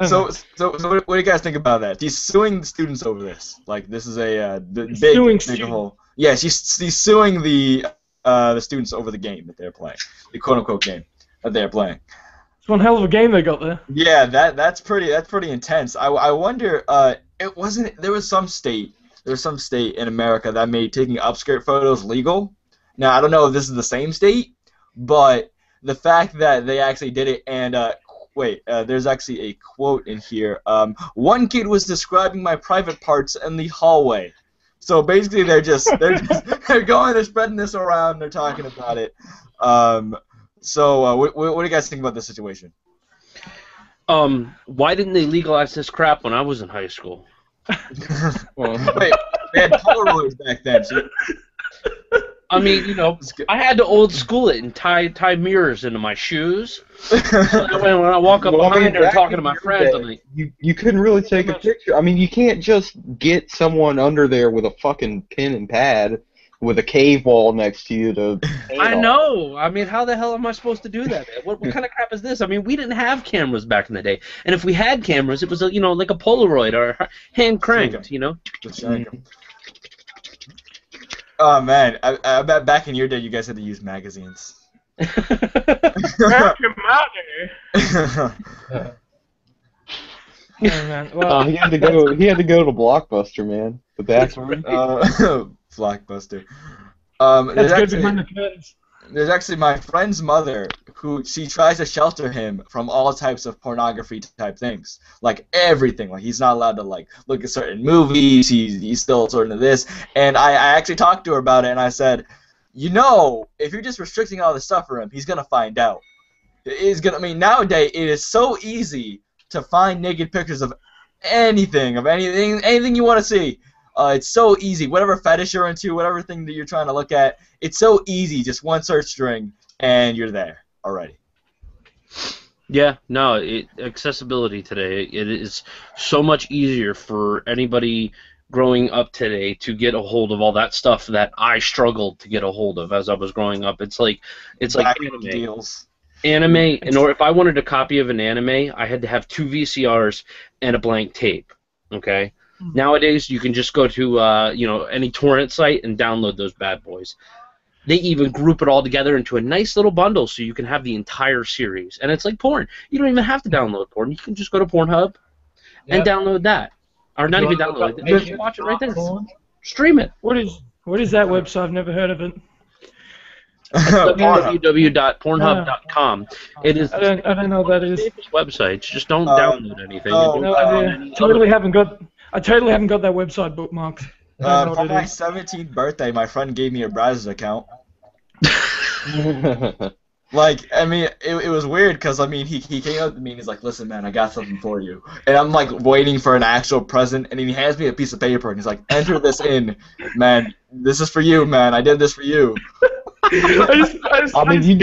So what do you guys think about that? He's suing the students over this. Like, this is a big hole. Yeah, she's suing the students over the game that they're playing, the quote-unquote game that they're playing. It's one hell of a game they got there. Yeah, that's pretty intense. I wonder. There was some state in America that made taking upskirt photos legal. Now I don't know if this is the same state, but the fact that they actually did it and there's actually a quote in here. One kid was describing my private parts in the hallway. So basically, they're spreading this around. They're talking about it. So what do you guys think about this situation? Why didn't they legalize this crap when I was in high school? Wait, they had Polaroids back then. So... I mean, I had to old school it and tie mirrors into my shoes. So that way when I walk up behind her talking to my friends, I'm like, you couldn't really take a picture. I mean, you can't just get someone under there with a fucking pen and pad with a cave wall next to you to paint I know. I mean, how the hell am I supposed to do that? What kind of crap is this? I mean, we didn't have cameras back in the day. And if we had cameras, it was, like a Polaroid or hand cranked, Oh man, I bet back in your day you guys had to use magazines. Back in my day. Oh, man. Well, he had to go to Blockbuster, man. The bathroom. Blockbuster. That's good behind the curtains. There's actually my friend's mother who she tries to shelter him from all types of pornography type things, like everything. Like he's not allowed to look at certain movies. He's still sort of this. And I actually talked to her about it, and I said, if you're just restricting all this stuff for him, he's gonna find out. I mean, nowadays it is so easy to find naked pictures of anything you want to see. It's so easy. Whatever fetish you're into, whatever thing that you're trying to look at, it's so easy. Just one search string, and you're there already. Yeah, no, accessibility today, it is so much easier for anybody growing up today to get a hold of all that stuff that I struggled to get a hold of as I was growing up. It's like anime. Deals. Anime, or if I wanted a copy of an anime, I had to have 2 VCRs and a blank tape. Okay. Nowadays, you can just go to any torrent site and download those bad boys. They even group it all together into a nice little bundle so you can have the entire series. And it's like porn. You don't even have to download porn. You can just go to Pornhub and download that. Or not even download it. Just watch it right there. Stream it. What is that website? I've never heard of it. Pornhub. www.pornhub.com. It is I don't know what that is. website. Just don't download anything. no, and No don't click on idea. any Totally haven't got. I totally haven't got that website bookmarked. I don't know For what it my is. 17th birthday, my friend gave me a browser account. Like, I mean, it was weird because, I mean, he came up to me and he's like, listen, man, I got something for you. And I'm, like, waiting for an actual present, and he hands me a piece of paper, and he's like, enter this in, man. This is for you, man. I did this for you. I mean, you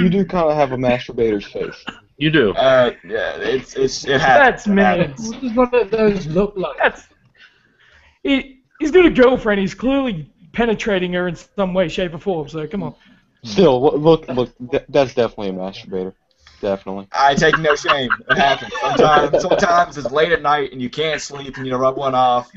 do kind of have a masturbator's face. You do. Yeah, it happens. That's mean. What does one of those look like? He's got a girlfriend. He's clearly penetrating her in some way, shape, or form. So come on. Still, look, that's definitely a masturbator. Definitely. I take no shame. It happens. Sometimes it's late at night and you can't sleep and you rub one off.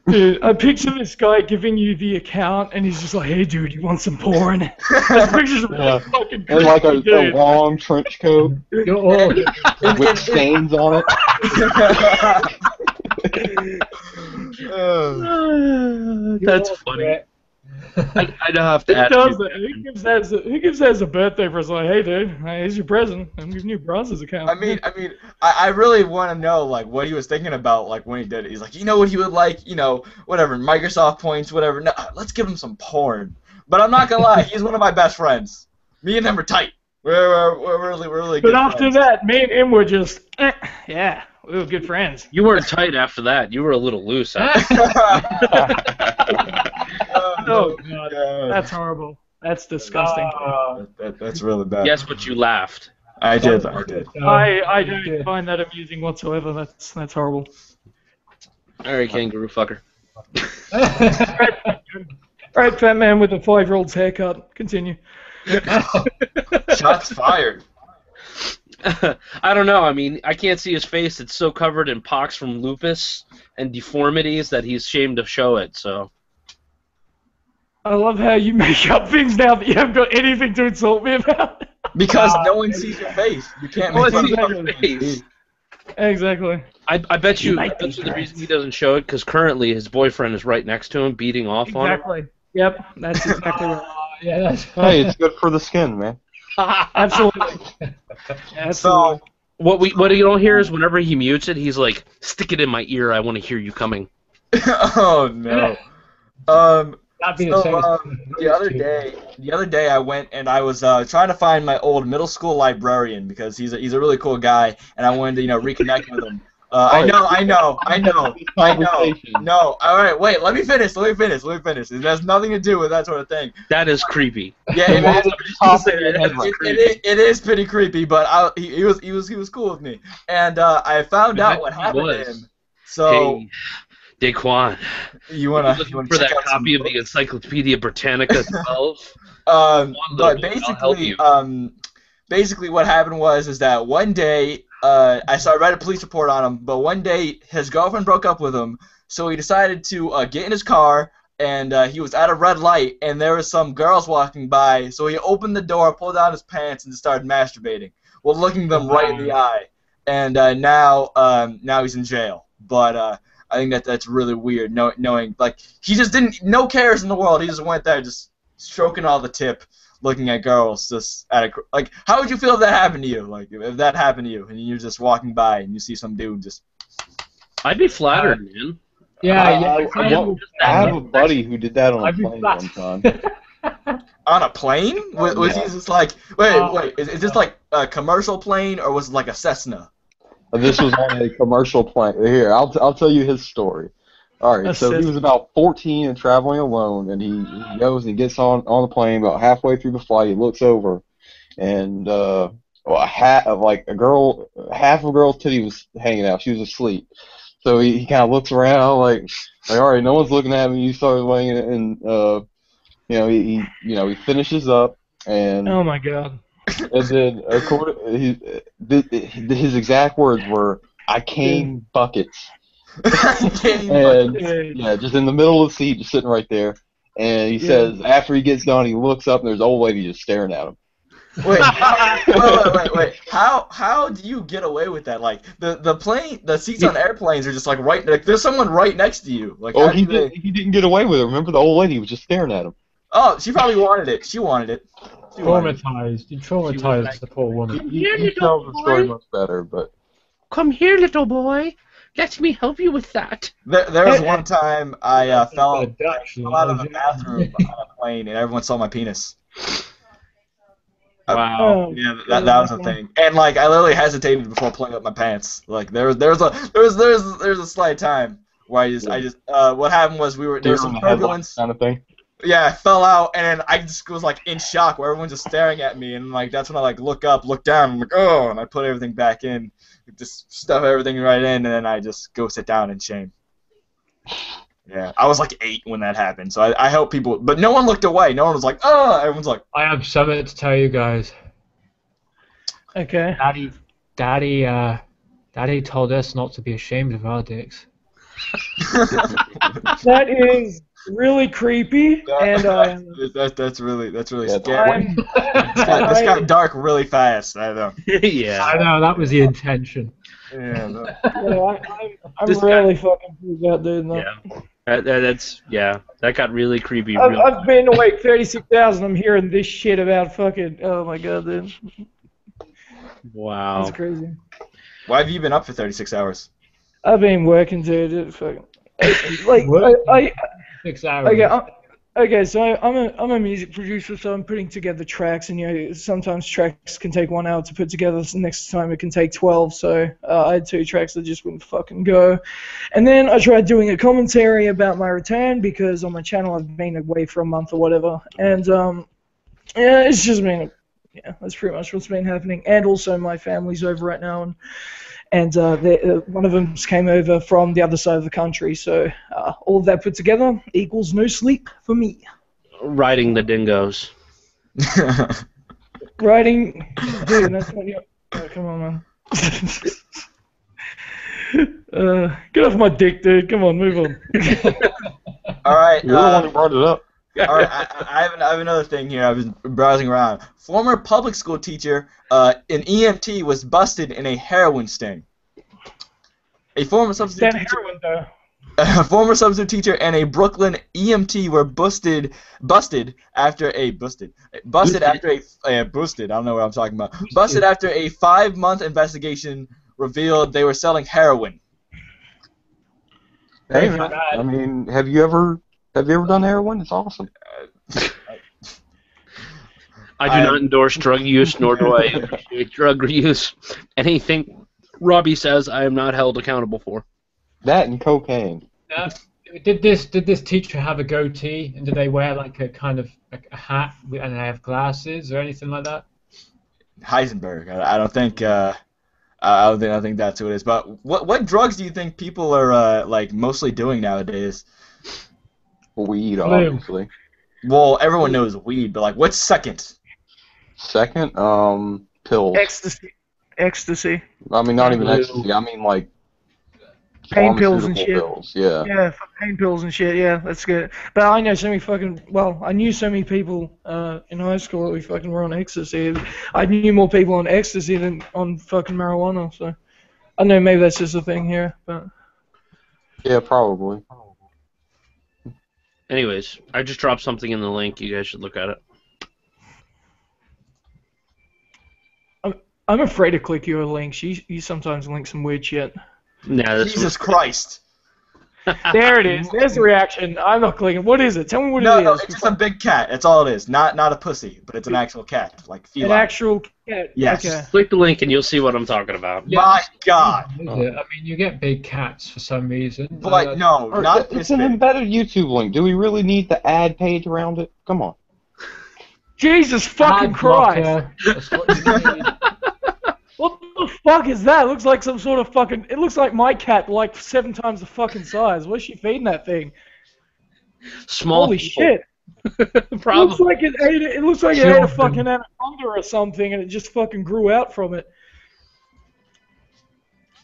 Dude, I picture this guy giving you the account, and he's just like, "Hey, dude, you want some porn?" That's pictures of fucking And like a dude. long trench coat You're all with stains on it. That's funny. I'd have to Who ask does you. that? Who gives that as a birthday present? Like, hey, dude, here's your present. I'm giving you a browser's account. I really want to know, like, what he was thinking about, like, when he did it. He's like, you know what he would like, whatever, Microsoft points, whatever. No, let's give him some porn. But I'm not gonna lie, he's one of my best friends. Me and him are tight. We're really good But after friends. that, me and him were just, yeah, we were good friends. You weren't tight after that. You were a little loose. Oh, God. That's horrible. That's disgusting. That's really bad. Yes, but you laughed. I did. I don't find that amusing whatsoever. That's horrible. All right, kangaroo fucker. All right, fat man with a 5-year-old's haircut. Continue. Shots fired. I don't know. I mean, I can't see his face. It's so covered in pox from lupus and deformities that he's ashamed to show it. So. I love how you make up things now that you haven't got anything to insult me about. Because no one sees your face. You can't make fun of your face. Exactly. I bet you the reason he doesn't show it because currently his boyfriend is right next to him, beating off on him. Exactly. Yep, that's exactly right. Yeah, that's Hey, it's good for the skin, man. Absolutely. So, what you don't hear is whenever he mutes it, he's like, "Stick it in my ear. I want to hear you coming." oh no. that'd be the same. The other day I went and I was trying to find my old middle school librarian because he's a really cool guy and I wanted to reconnect with him. I know. No, all right, wait. Let me finish. It has nothing to do with that sort of thing. That is creepy. Yeah, it is pretty creepy, but he was cool with me, and I found out what happened to him. So, hey, Daquan, you wanna looking for that copy of the Encyclopedia Britannica 12? But basically, what happened was that one day. I read a police report on him, but one day his girlfriend broke up with him, so he decided to get in his car, and he was at a red light, and there were some girls walking by, so he opened the door, pulled down his pants, and started masturbating, while looking them right in the eye. And now he's in jail. But I think that's really weird, knowing, like, he just no cares in the world, he just went there just stroking all the tip. Looking at girls just how would you feel if that happened to you? Like if that happened to you and you're just walking by and you see some dude just. I'd be flattered, man. Yeah, I have a buddy who did that on a plane one time. On a plane? Was he just like wait? Is this like a commercial plane or was it like a Cessna? This was on a commercial plane. Here, I'll tell you his story. All right, so he was about 14 and traveling alone, and he goes and he gets on the plane. About halfway through the flight, he looks over, and half of a girl's titty was hanging out. She was asleep, so he kind of looks around like all right, no one's looking at me. He starts laying it, and he finishes up, and oh my God, and then his exact words were, "I came buckets." And yeah, just in the middle of the seat, just sitting right there. And he says, after he gets done, he looks up and there's an old lady just staring at him. Wait, how do you get away with that? Like the seats on airplanes are just like right, like there's someone right next to you. Like he didn't get away with it. Remember, the old lady was just staring at him. Oh, she probably wanted it. She wanted it. She wanted it. Traumatized. You traumatized the poor woman. He tells the story much better, but Come here, little boy. Let me help you with that. There was one time I fell out of the Abduction. bathroom on a plane, and everyone saw my penis. Wow. Oh, Yeah, that was the thing. And like, I literally hesitated before pulling up my pants. Like, there's a slight time where I just what happened was there was some turbulence. kind of thing. Yeah, I fell out, and then I just was like in shock where everyone's just staring at me, and like that's when I like look up, look down, I'm like, oh, and I put everything back in, just stuff everything right in, and then I just go sit down in shame. Yeah, I was like 8 when that happened, so I hope people, but no one looked away. No one was like, oh, everyone's like, I have something to tell you guys. okay. Daddy told us not to be ashamed of our dicks. That is really creepy, and that's really Yeah, scary. This got dark really fast. I know. Yeah. I know, that was the intention. Yeah, no. I'm This really fucking freaked out, dude. No. Yeah. That got really creepy. I've been awake 36 hours and I'm hearing this shit about fucking. Oh my god, dude. Wow. That's crazy. Why have you been up for 36 hours? I've been working, dude. It fucking. Like What? I 6 hours. Okay, so I'm a music producer, so I'm putting together tracks, and sometimes tracks can take 1 hour to put together. So next time it can take 12. So I had 2 tracks that just wouldn't fucking go, and then I tried doing a commentary about my return because on my channel I've been away for a month or whatever, and yeah, it's just been that's pretty much what's been happening, and also my family's over right now, and one of them came over from the other side of the country, so all of that put together equals no sleep for me. Riding the dingoes. Riding, dude, that's what you're... Oh, come on, man. Get off my dick, dude. Come on, move on. All right. You're the one who brought it up. All right, I have another thing here. I was browsing around. Former public school teacher, an EMT, was busted in a heroin sting. A former substitute teacher, Heroin, though. a former substitute teacher and a Brooklyn EMT were busted after a 5-month investigation revealed they were selling heroin. Hey, man, I mean, have you ever done heroin? It's awesome. I do not endorse drug use, nor do I appreciate drug use. Anything Robbie says, I am not held accountable for. That and cocaine. Did this teacher have a goatee, and did they wear like a kind of like a hat and they have glasses or anything like that? Heisenberg. I don't think that's who it is. But what drugs do you think people are like mostly doing nowadays? Weed, obviously. Well, everyone knows weed, but like, what's second? Second, pills. Ecstasy. I mean, not even ecstasy. I mean, like, Pain pills and pharmaceutical shit. pills, yeah. Yeah, pain pills and shit. Yeah, that's good. But I know so many I knew so many people in high school that we fucking were on ecstasy. I knew more people on ecstasy than on fucking marijuana. So I know maybe that's just a thing here, but. Yeah, probably. Anyways, I just dropped something in the link. You guys should look at it. I'm afraid to click your links. You sometimes link some weird shit. Nah, this Jesus Christ. There it is. There's the reaction. I'm not clicking. What is it? Tell me what it is. No, it's just a big cat. That's all it is. Not a pussy, but it's an actual cat, like feline. An actual cat. Yes. Okay. Click the link and you'll see what I'm talking about. My God. Is it? I mean, you get big cats for some reason. But no, not It's this an big. embedded YouTube link. Do we really need the ad page around it? Come on. Jesus fucking Ad Christ. blocker, that's what you need. What the fuck is that? It looks like some sort of fucking... It looks like my cat, like 7 times the fucking size. What's she feeding that thing? Small Holy people. shit. Probably. It looks like it ate a fucking anaconda or something and it just fucking grew out from it.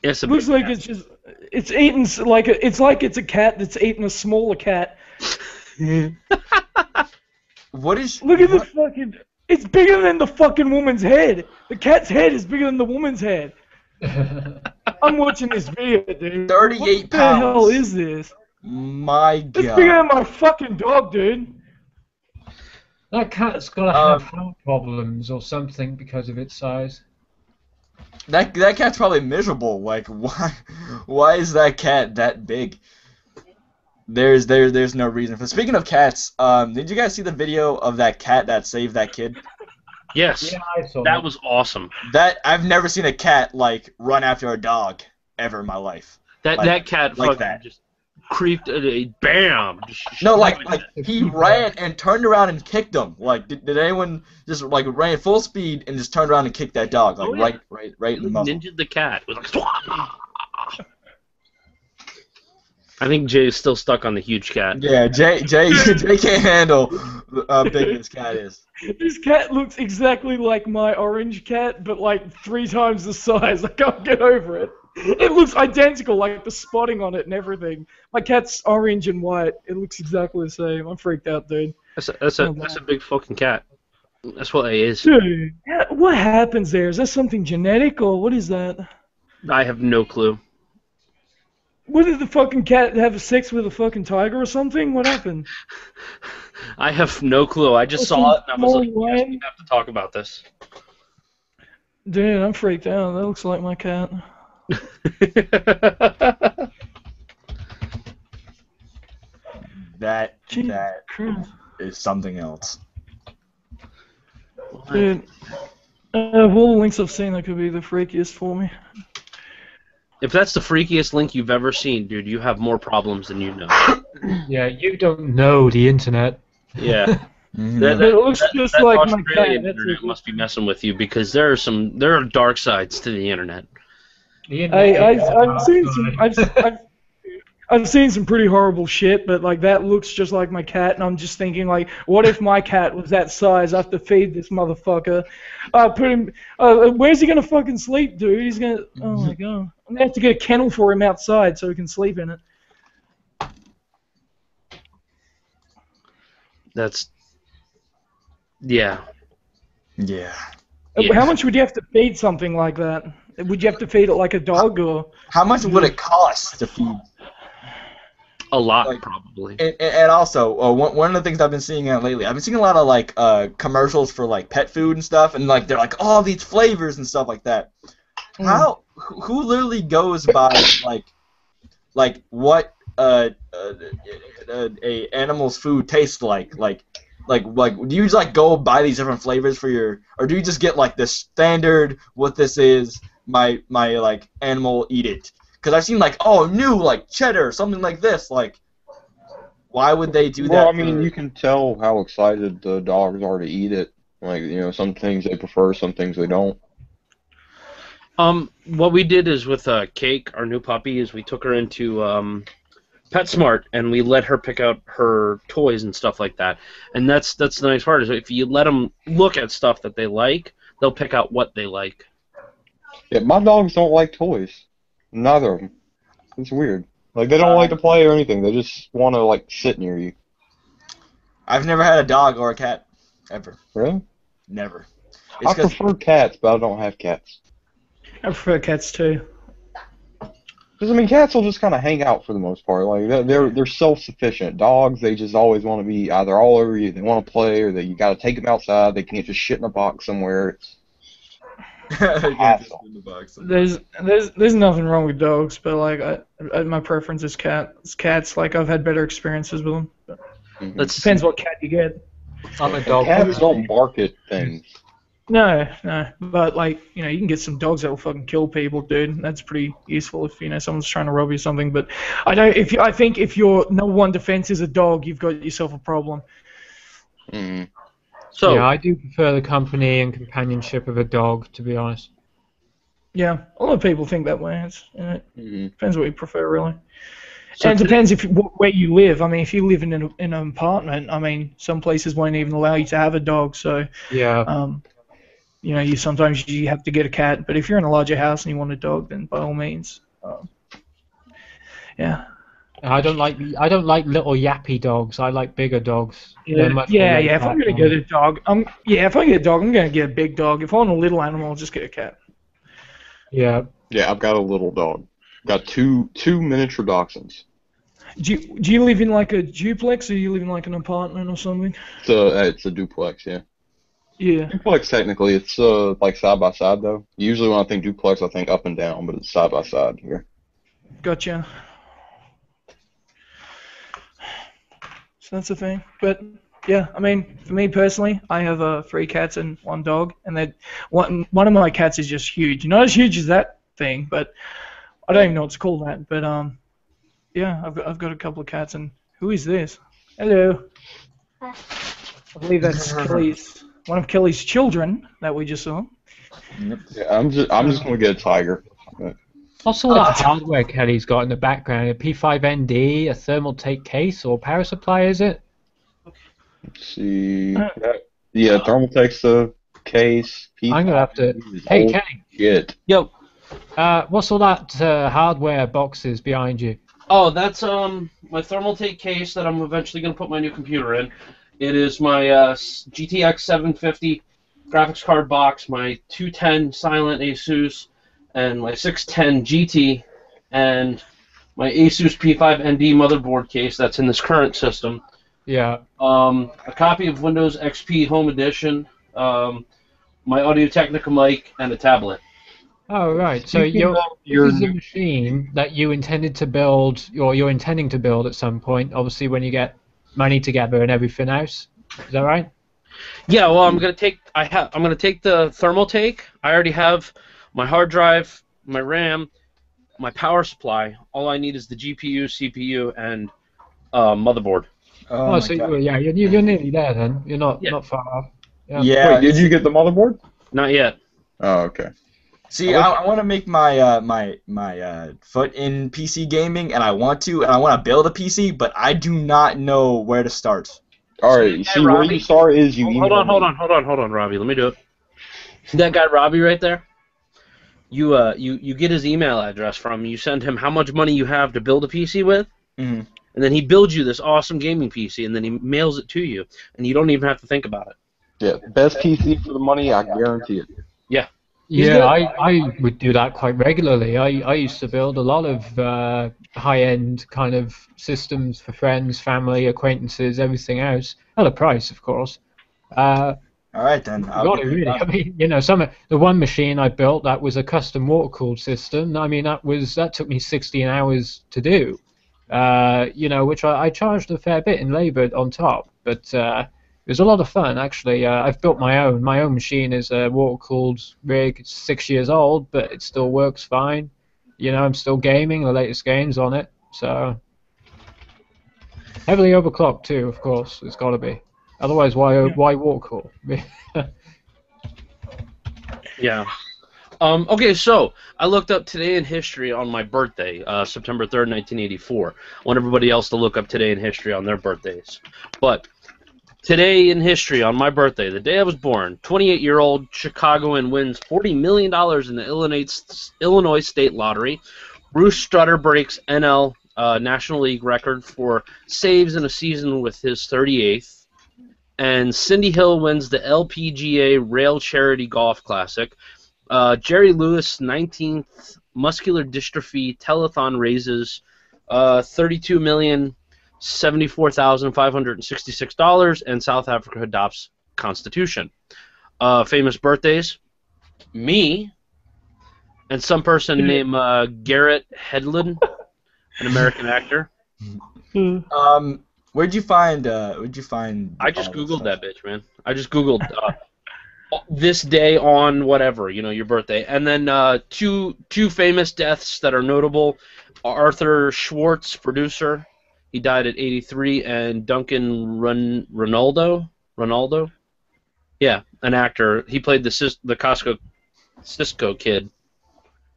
Yes, It looks like it's just... It's eating... It's like it's a cat that's eating a smaller cat. What is? Look at the fucking... It's bigger than the fucking woman's head. The cat's head is bigger than the woman's head. I'm watching this video, dude. 38 What the pounds. hell is this? My It's bigger God. than my fucking dog, dude. That cat's got to have health problems or something because of its size. That cat's probably miserable. Like, why is that cat that big? There's no reason for. Speaking of cats, did you guys see the video of that cat that saved that kid? Yes, Yeah, I saw that was awesome. That I've never seen a cat like run after a dog ever in my life. That cat like fucking that. just creeped. Bam! No, like he ran and turned around and kicked him. Like, did anyone just like ran full speed and just turned around and kicked that dog? Like, right in the muzzle. Ninja'd the cat. It was like. I think Jay is still stuck on the huge cat. Yeah, Jay can't handle how big this cat is. This cat looks exactly like my orange cat, but like 3 times the size. I can't get over it. It looks identical, like the spotting on it and everything. My cat's orange and white. It looks exactly the same. I'm freaked out, dude. That's a big fucking cat. That's what it is. Dude, what happens there? Is that something genetic or what is that? I have no clue. What did the fucking cat have sex with a fucking tiger or something? What happened? I have no clue. I just saw it and I was like, yes, we have to talk about this. Dude, I'm freaked out. That looks like my cat. That is something else. Dude, of all the links I've seen, that could be the freakiest for me. If that's the freakiest link you've ever seen, dude, you have more problems than you know. Yeah, you don't know the internet. Yeah. It looks just like my cat. Australian internet must be messing with you because there are dark sides to the internet. I've seen some pretty horrible shit, but like that looks just like my cat, and I'm just thinking like, what if my cat was that size? I have to feed this motherfucker. Put him. Where's he gonna fucking sleep, dude? He's gonna. Oh my god. I'm gonna have to get a kennel for him outside so he can sleep in it. That's. Yeah. Yeah. How much would you have to feed something like that? Would you have to feed it like a dog, or? How much would it cost to feed? A lot, probably. And also, one of the things I've been seeing lately, I've been seeing a lot of like commercials for like pet food and stuff, and like they're like, oh, these flavors and stuff like that. Who literally goes by like what a animal's food tastes like? Like do you just like go buy these different flavors for your, or do you just get like the standard what this is, my like animal eat it? Because I've seen like, oh, new like cheddar, something like this. Like, why would they do that? Well, I mean, you can tell how excited the dogs are to eat it. Like, you know, some things they prefer, some things they don't. What we did is with Cake, our new puppy, is we took her into PetSmart and we let her pick out her toys and stuff like that. And that's the nice part is if you let them look at stuff that they like, they'll pick out what they like. Yeah, my dogs don't like toys. Neither of them. It's weird. Like, they don't like to play or anything. They just want to, like, sit near you. I've never had a dog or a cat, ever. Really? Never. I prefer cats, but I don't have cats. I prefer cats too. Because, I mean, cats will just kind of hang out for the most part. Like, they're self-sufficient. Dogs, they just always want to be either all over you, they want to play, or you got to take them outside. They can't just shit in a box somewhere. There's nothing wrong with dogs, but like my preference is cats. Like I've had better experiences with them. It depends what cat you get. I'm a dog. Cats don't bark at things. No, but like you know, you can get some dogs that will fucking kill people, dude. That's pretty useful if you know someone's trying to rob you or something. But I think if your number one defense is a dog, you've got yourself a problem. Mm-hmm. So yeah, I do prefer the company and companionship of a dog, to be honest. Yeah, a lot of people think that way. It depends what you prefer, really. So and it depends where you live. I mean, if you live in an apartment, I mean, some places won't even allow you to have a dog. So yeah, you know, sometimes you have to get a cat. But if you're in a larger house and you want a dog, then by all means, yeah. I don't like little yappy dogs. I like bigger dogs. Yeah. If I'm gonna get a dog, if I get a dog, I'm gonna get a big dog. If I want a little animal, I'll just get a cat. Yeah. Yeah, I've got a little dog. Got two miniature dachshunds. Do you live in like a duplex, or you live in like an apartment or something? It's a duplex, yeah. Yeah. Duplex, technically, it's like side by side though. Usually when I think duplex, I think up and down, but it's side by side here. Gotcha. So that's the thing. But yeah, I mean, for me personally, I have 3 cats and 1 dog, and one of my cats is just huge. Not as huge as that thing, but I don't even know what to call that. But yeah, I've got a couple of cats, and who is this? Hello. I believe that's Kelly's, one of Kelly's children that we just saw. Yeah, I'm just gonna get a tiger. What's all that hardware Kelly's got in the background? A P5ND, a thermal take case, or power supply, is it? Let's see. Yeah, Thermaltech's the case. I'm gonna have to. Hey, Kelly. Shit. Yo. What's all that hardware boxes behind you? Oh, that's my thermal take case that I'm eventually going to put my new computer in. It is my GTX 750 graphics card box, my 210 Silent Asus, and my 610 GT, and my Asus P5ND motherboard case that's in this current system. Yeah. A copy of Windows XP Home Edition, my Audio-Technica mic, and a tablet. Oh, right. So this is a machine that you intended to build, or you're intending to build at some point, obviously when you get money together and everything else. Is that right? Yeah, well, I'm gonna take the thermal take. I already have my hard drive, my RAM, my power supply. All I need is the GPU, CPU, and motherboard. Oh, so you're nearly there then. You're not far off. Yeah. Wait, did you get the motherboard? Not yet. Oh, okay. See, I want to make my my foot in PC gaming, and I want to build a PC, but I do not know where to start. All right, see, where you start is you. Hold on, Robbie. Let me do it. See that guy Robbie right there? You get his email address from. You send him how much money you have to build a PC with, and then he builds you this awesome gaming PC, and then he mails it to you, and you don't even have to think about it. Yeah, best PC for the money, I guarantee it. Yeah. Yeah, I would do that quite regularly. I used to build a lot of high-end kind of systems for friends, family, acquaintances, everything else. At a price, of course. All right, then. Got it, really. I mean, the one machine I built, that was a custom water-cooled system. I mean, that took me 16 hours to do. Which I charged a fair bit in labor on top. But it was a lot of fun, actually. I've built my own. My own machine is a water-cooled rig. It's 6 years old, but it still works fine. I'm still gaming the latest games on it. So heavily overclocked too, of course. It's got to be. Otherwise, why water-cool? Yeah. Okay, so I looked up today in history on my birthday, September 3rd, 1984. I want everybody else to look up today in history on their birthdays. But today in history, on my birthday, the day I was born, 28-year-old Chicagoan wins $40 million in the Illinois State Lottery. Bruce Strutter breaks NL National League record for saves in a season with his 38th. And Cindy Hill wins the LPGA Rail Charity Golf Classic. Jerry Lewis, 19th Muscular Dystrophy Telethon raises $32,074,566, and South Africa adopts Constitution. Famous birthdays: me and some person named Garrett Hedlund, an American actor. Where'd you find? I just Googled that bitch, man. I just Googled this day on whatever, your birthday, and then two famous deaths that are notable: Arthur Schwartz, producer, he died at 83, and Duncan Ronaldo, yeah, an actor. He played the Cisco kid.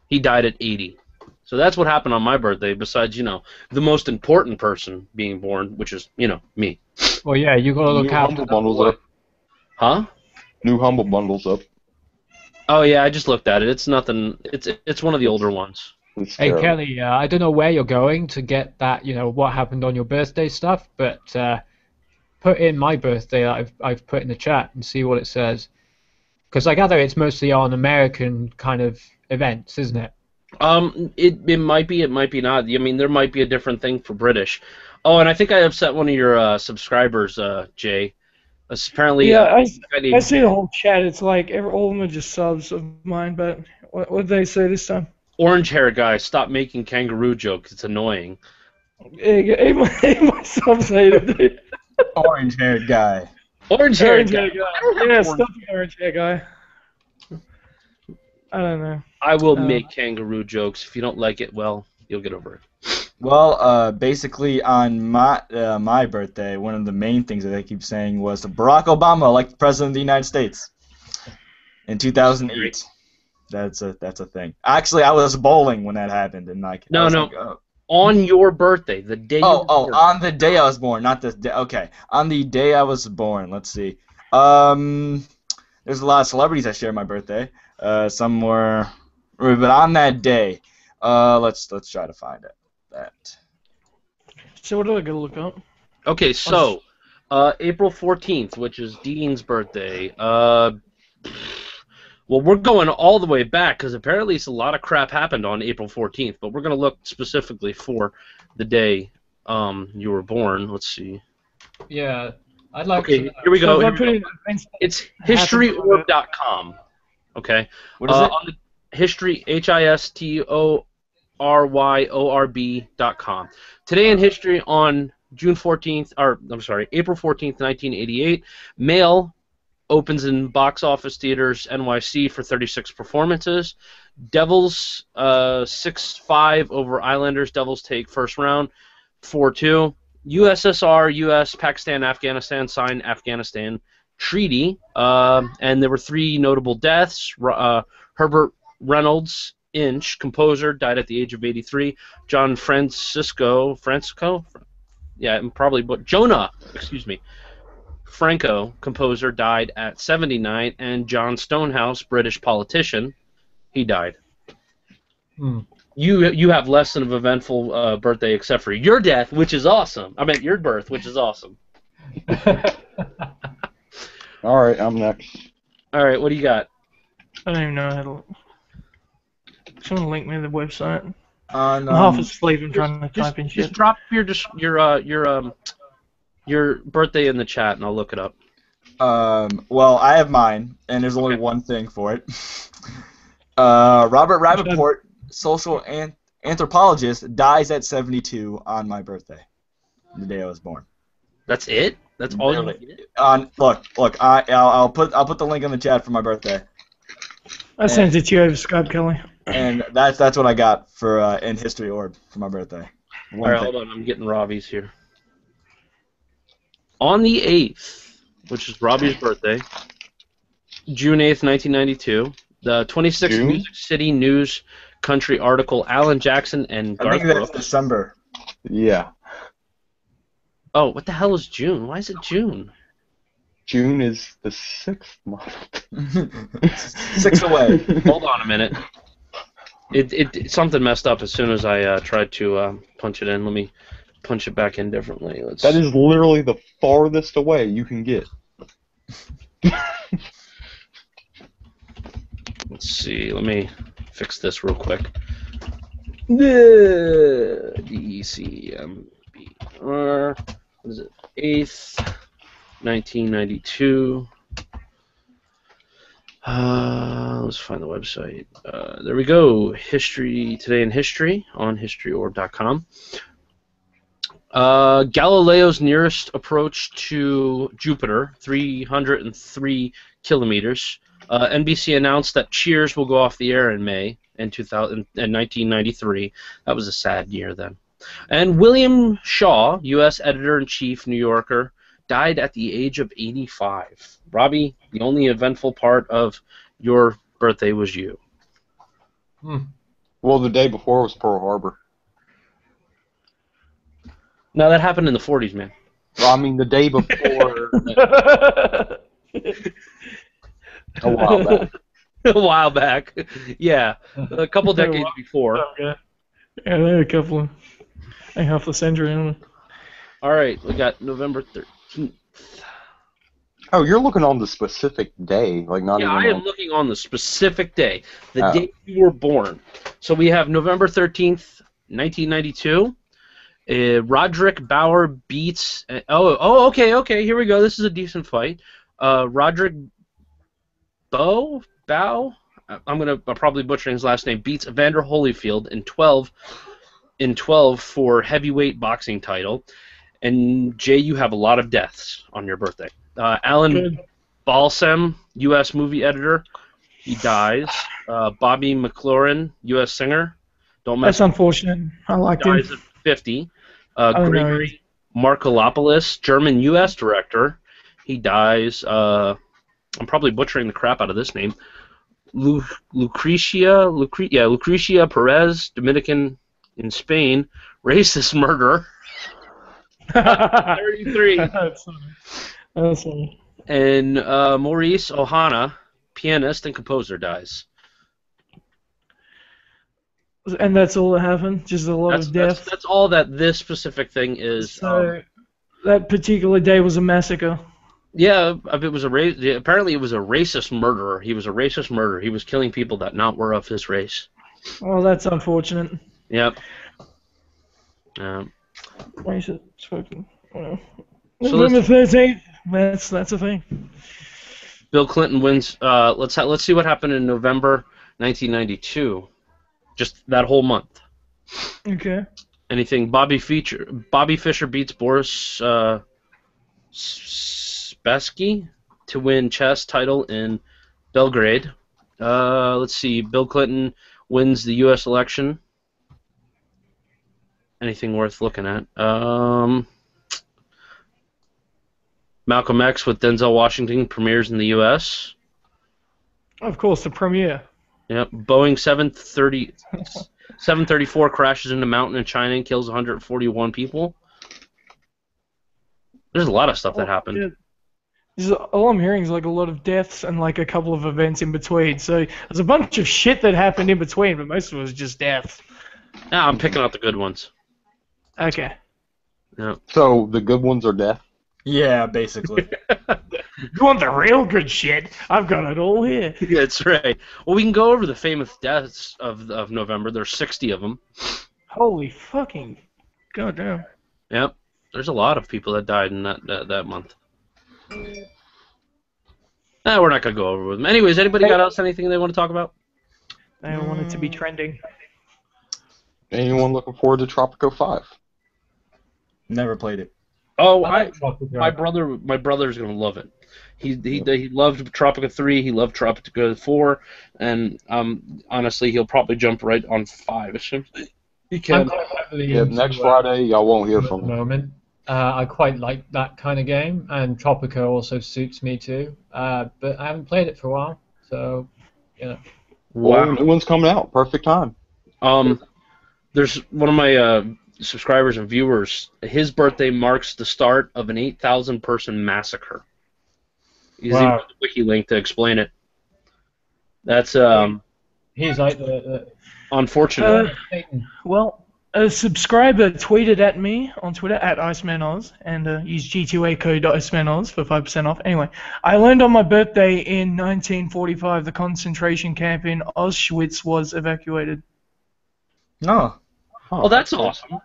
He died at 80. So that's what happened on my birthday. Besides, the most important person being born, which is, me. Well, yeah, you gotta look out. Humble bundles up. Huh? New Humble bundles up. Oh yeah, I just looked at it. It's nothing. It's one of the older ones. Hey Kelly, I don't know where you're going to get that, what happened on your birthday stuff, but put in my birthday that I've put in the chat and see what it says. Because I gather it's mostly on American kind of events, isn't it? It might be, it might be not. I mean, there might be a different thing for British. Oh, and I think I upset one of your subscribers, Jay. Apparently, Yeah, a guy I named see the whole chat. It's like all of them are just subs of mine. But what did they say this time? Orange Hair Guy, stop making kangaroo jokes. It's annoying. Hey, my subs hate it. Orange-haired guy. Orange Hair Orange Guy. hair guy. Yeah, stop the orange hair guy. I don't know. I will make kangaroo jokes. If you don't like it, well, you'll get over it. Well, basically on my birthday, one of the main things that they keep saying was Barack Obama elected president of the United States in 2008. That's a thing. Actually, I was bowling when that happened, and like No, I was no. like, oh. On your birthday, the day. On the day I was born, not this day. Okay, on the day I was born. Let's see. There's a lot of celebrities that share my birthday. Some were, but on that day, let's try to find it. That. So what do I gotta look up? Okay, so April 14th, which is Dean's birthday. Well, we're going all the way back because apparently it's a lot of crap happened on April 14th, but we're going to look specifically for the day you were born. Let's see. Yeah, I'd like Okay, to. here we go. So Here we go. It's historyorb.com. Okay. What is it? On the history, historyorb.com. Today in history on June 14th, or I'm sorry, April 14th, 1988, Mail opens in box office theaters NYC for 36 performances. Devils 6-5 over Islanders. Devils take first round 4-2. USSR, US, Pakistan, Afghanistan sign Afghanistan treaty, and there were 3 notable deaths. Herbert Reynolds, Inch, composer, died at the age of 83. John Francisco, yeah, probably, but Jonah, excuse me. Franco, composer, died at 79, and John Stonehouse, British politician, he died. You have less than an eventful birthday except for your death, which is awesome. I meant your birth, which is awesome. All right, I'm next. All right, what do you got? I don't even know how to look. Someone link me to the website. On, I'm half asleep and trying to type in shit. Just drop your birthday in the chat, and I'll look it up. Well, I have mine, and there's only one thing for it. Robert Rappaport, social anthropologist, dies at 72 on my birthday, the day I was born. That's it? That's all you get? Look, I'll put the link in the chat for my birthday. I sent it to you over Skype, Kelly. And that's what I got for in History Orb for my birthday. All right, hold on, I'm getting Robbie's here. On the 8th, which is Robbie's birthday, June 8th, 1992, the 26th Music City News Country article, Alan Jackson and Garth I think that's Brooks. December. Yeah. Oh, what the hell is June? Why is it June? June is the 6th month. 6 away. Hold on a minute. Something messed up as soon as I tried to punch it in. Let me punch it back in differently. That is literally the farthest away you can get. Let's see. Let me fix this real quick. DECMBR. What is it? 8th, 1992. Let's find the website. There we go. History Today in History on historyorb.com. Galileo's nearest approach to Jupiter, 303 kilometers. NBC announced that Cheers will go off the air in May in 1993. That was a sad year then. And William Shaw, U.S. Editor-in-Chief, New Yorker, died at the age of 85. Robbie, the only eventful part of your birthday was you. Well, the day before was Pearl Harbor. No, that happened in the 40s, man. Well, I mean, the day before. A while back. A while back. Yeah, a couple decades before. Yeah, there are a couple of half a century. All right, we got November 13th. Oh, you're looking on the specific day, like not Yeah, even. I am on... looking on the specific day, the day you were born. So we have November 13th, 1992. Roderick Bauer beats. Okay. Here we go. This is a decent fight. Roderick Bow. I'm probably butchering his last name. Beats Evander Holyfield in 12 for heavyweight boxing title. And Jay, you have a lot of deaths on your birthday. Alan Balsam, U.S. movie editor, he dies. Bobby McLaurin, U.S. singer. That's unfortunate. I liked him. Dies at 50. Gregory Markolopoulos, German U.S. director. He dies. I'm probably butchering the crap out of this name. Lucrecia Perez, Dominican in Spain, racist murderer. 33. That's funny. And Maurice Ohana, pianist and composer, dies. And that's all that happened? Just a lot of death? That's all that this specific thing is. So that particular day was a massacre. Yeah, it was apparently it was a racist murderer. He was a racist murderer. He was killing people that not were of his race. Well, that's unfortunate. Yep. Racist fucking. November 13th. That's a thing. Bill Clinton wins. Let's see what happened in November 1992. Just that whole month. Okay. Anything? Bobby Fischer beats Boris Spassky to win chess title in Belgrade. Let's see. Bill Clinton wins the U.S. election. Anything worth looking at? Malcolm X with Denzel Washington premieres in the U.S. Of course, the premiere. Yep. Boeing 734 crashes into a mountain in China and kills 141 people. There's a lot of stuff that happened. Yeah. All I'm hearing is like a lot of deaths and like a couple of events in between. So there's a bunch of shit that happened in between, but most of it was just death. Now I'm picking out the good ones. Okay. Yeah. So the good ones are death? Yeah, basically. You want the real good shit? I've got it all here. That's right. Well, we can go over the famous deaths of November. There's 60 of them. Holy fucking goddamn. Yep. There's a lot of people that died in that month. We're not going to go over with them. Anyways, anybody got anything they want to talk about? I want it to be trending. Anyone looking forward to Tropico 5? Never played it. Oh, my brother's gonna love it. He loved Tropico 3. He loved Tropico 4, and honestly, he'll probably jump right on 5 as soon as he can. Yeah, next Friday, y'all won't hear from him. I quite like that kind of game, and Tropico also suits me too. But I haven't played it for a while, so Wow, well, new one's coming out. Perfect time. There's one of my subscribers and viewers. His birthday marks the start of an 8,000-person massacre. He's even got the wiki link to explain it. That's he's like the unfortunate. Well, a subscriber tweeted at me on Twitter at IcemanOz and used G2A code IcemanOz for 5% off. Anyway, I learned on my birthday in 1945 the concentration camp in Auschwitz was evacuated. No. Oh, that's awesome.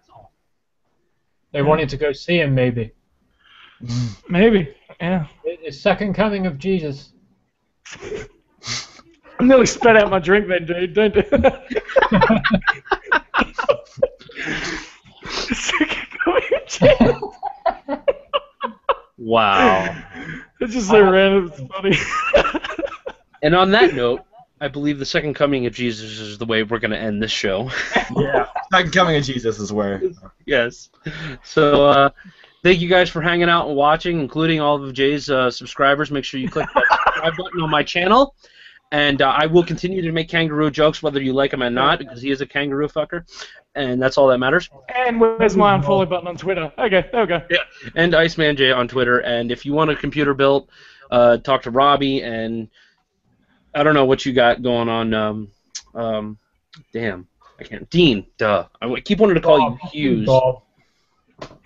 They wanted to go see him, maybe. Maybe, yeah. It's second coming of Jesus. I nearly spat out my drink then, dude. Don't do that. Second coming of Jesus. Wow. It's just so random. It's funny. And on that note, I believe the second coming of Jesus is the way we're going to end this show. Yeah, second coming of Jesus is where. Yes. So, thank you guys for hanging out and watching, including all of Jay's subscribers. Make sure you click that subscribe button on my channel. And I will continue to make kangaroo jokes whether you like him or not, because he is a kangaroo fucker. And that's all that matters. And where's my unfollow button on Twitter? Okay, there we go. Yeah, and Iceman J on Twitter. And if you want a computer built, talk to Robbie and... I don't know what you got going on. Damn, I can't. Dean, duh. I keep wanting to call you Hughes. How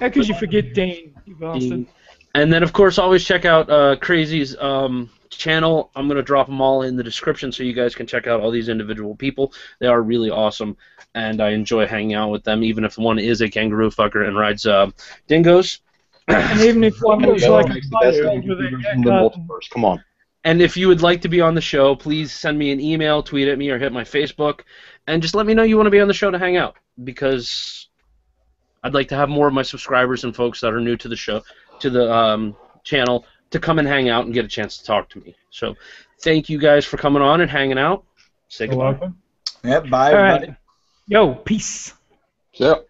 could you forget Dean, you bastard? And then, of course, always check out Crazy's channel. I'm going to drop them all in the description so you guys can check out all these individual people. They are really awesome, and I enjoy hanging out with them, even if one is a kangaroo fucker and rides dingoes. And even if one looks like a child with a in the haircut. multiverse. Come on. And if you would like to be on the show, please send me an email, tweet at me, or hit my Facebook, and just let me know you want to be on the show to hang out, because I'd like to have more of my subscribers and folks that are new to the show, to the channel, to come and hang out and get a chance to talk to me. So thank you guys for coming on and hanging out. Say goodbye. Yep, bye, All everybody. right. Yo, peace. Yep.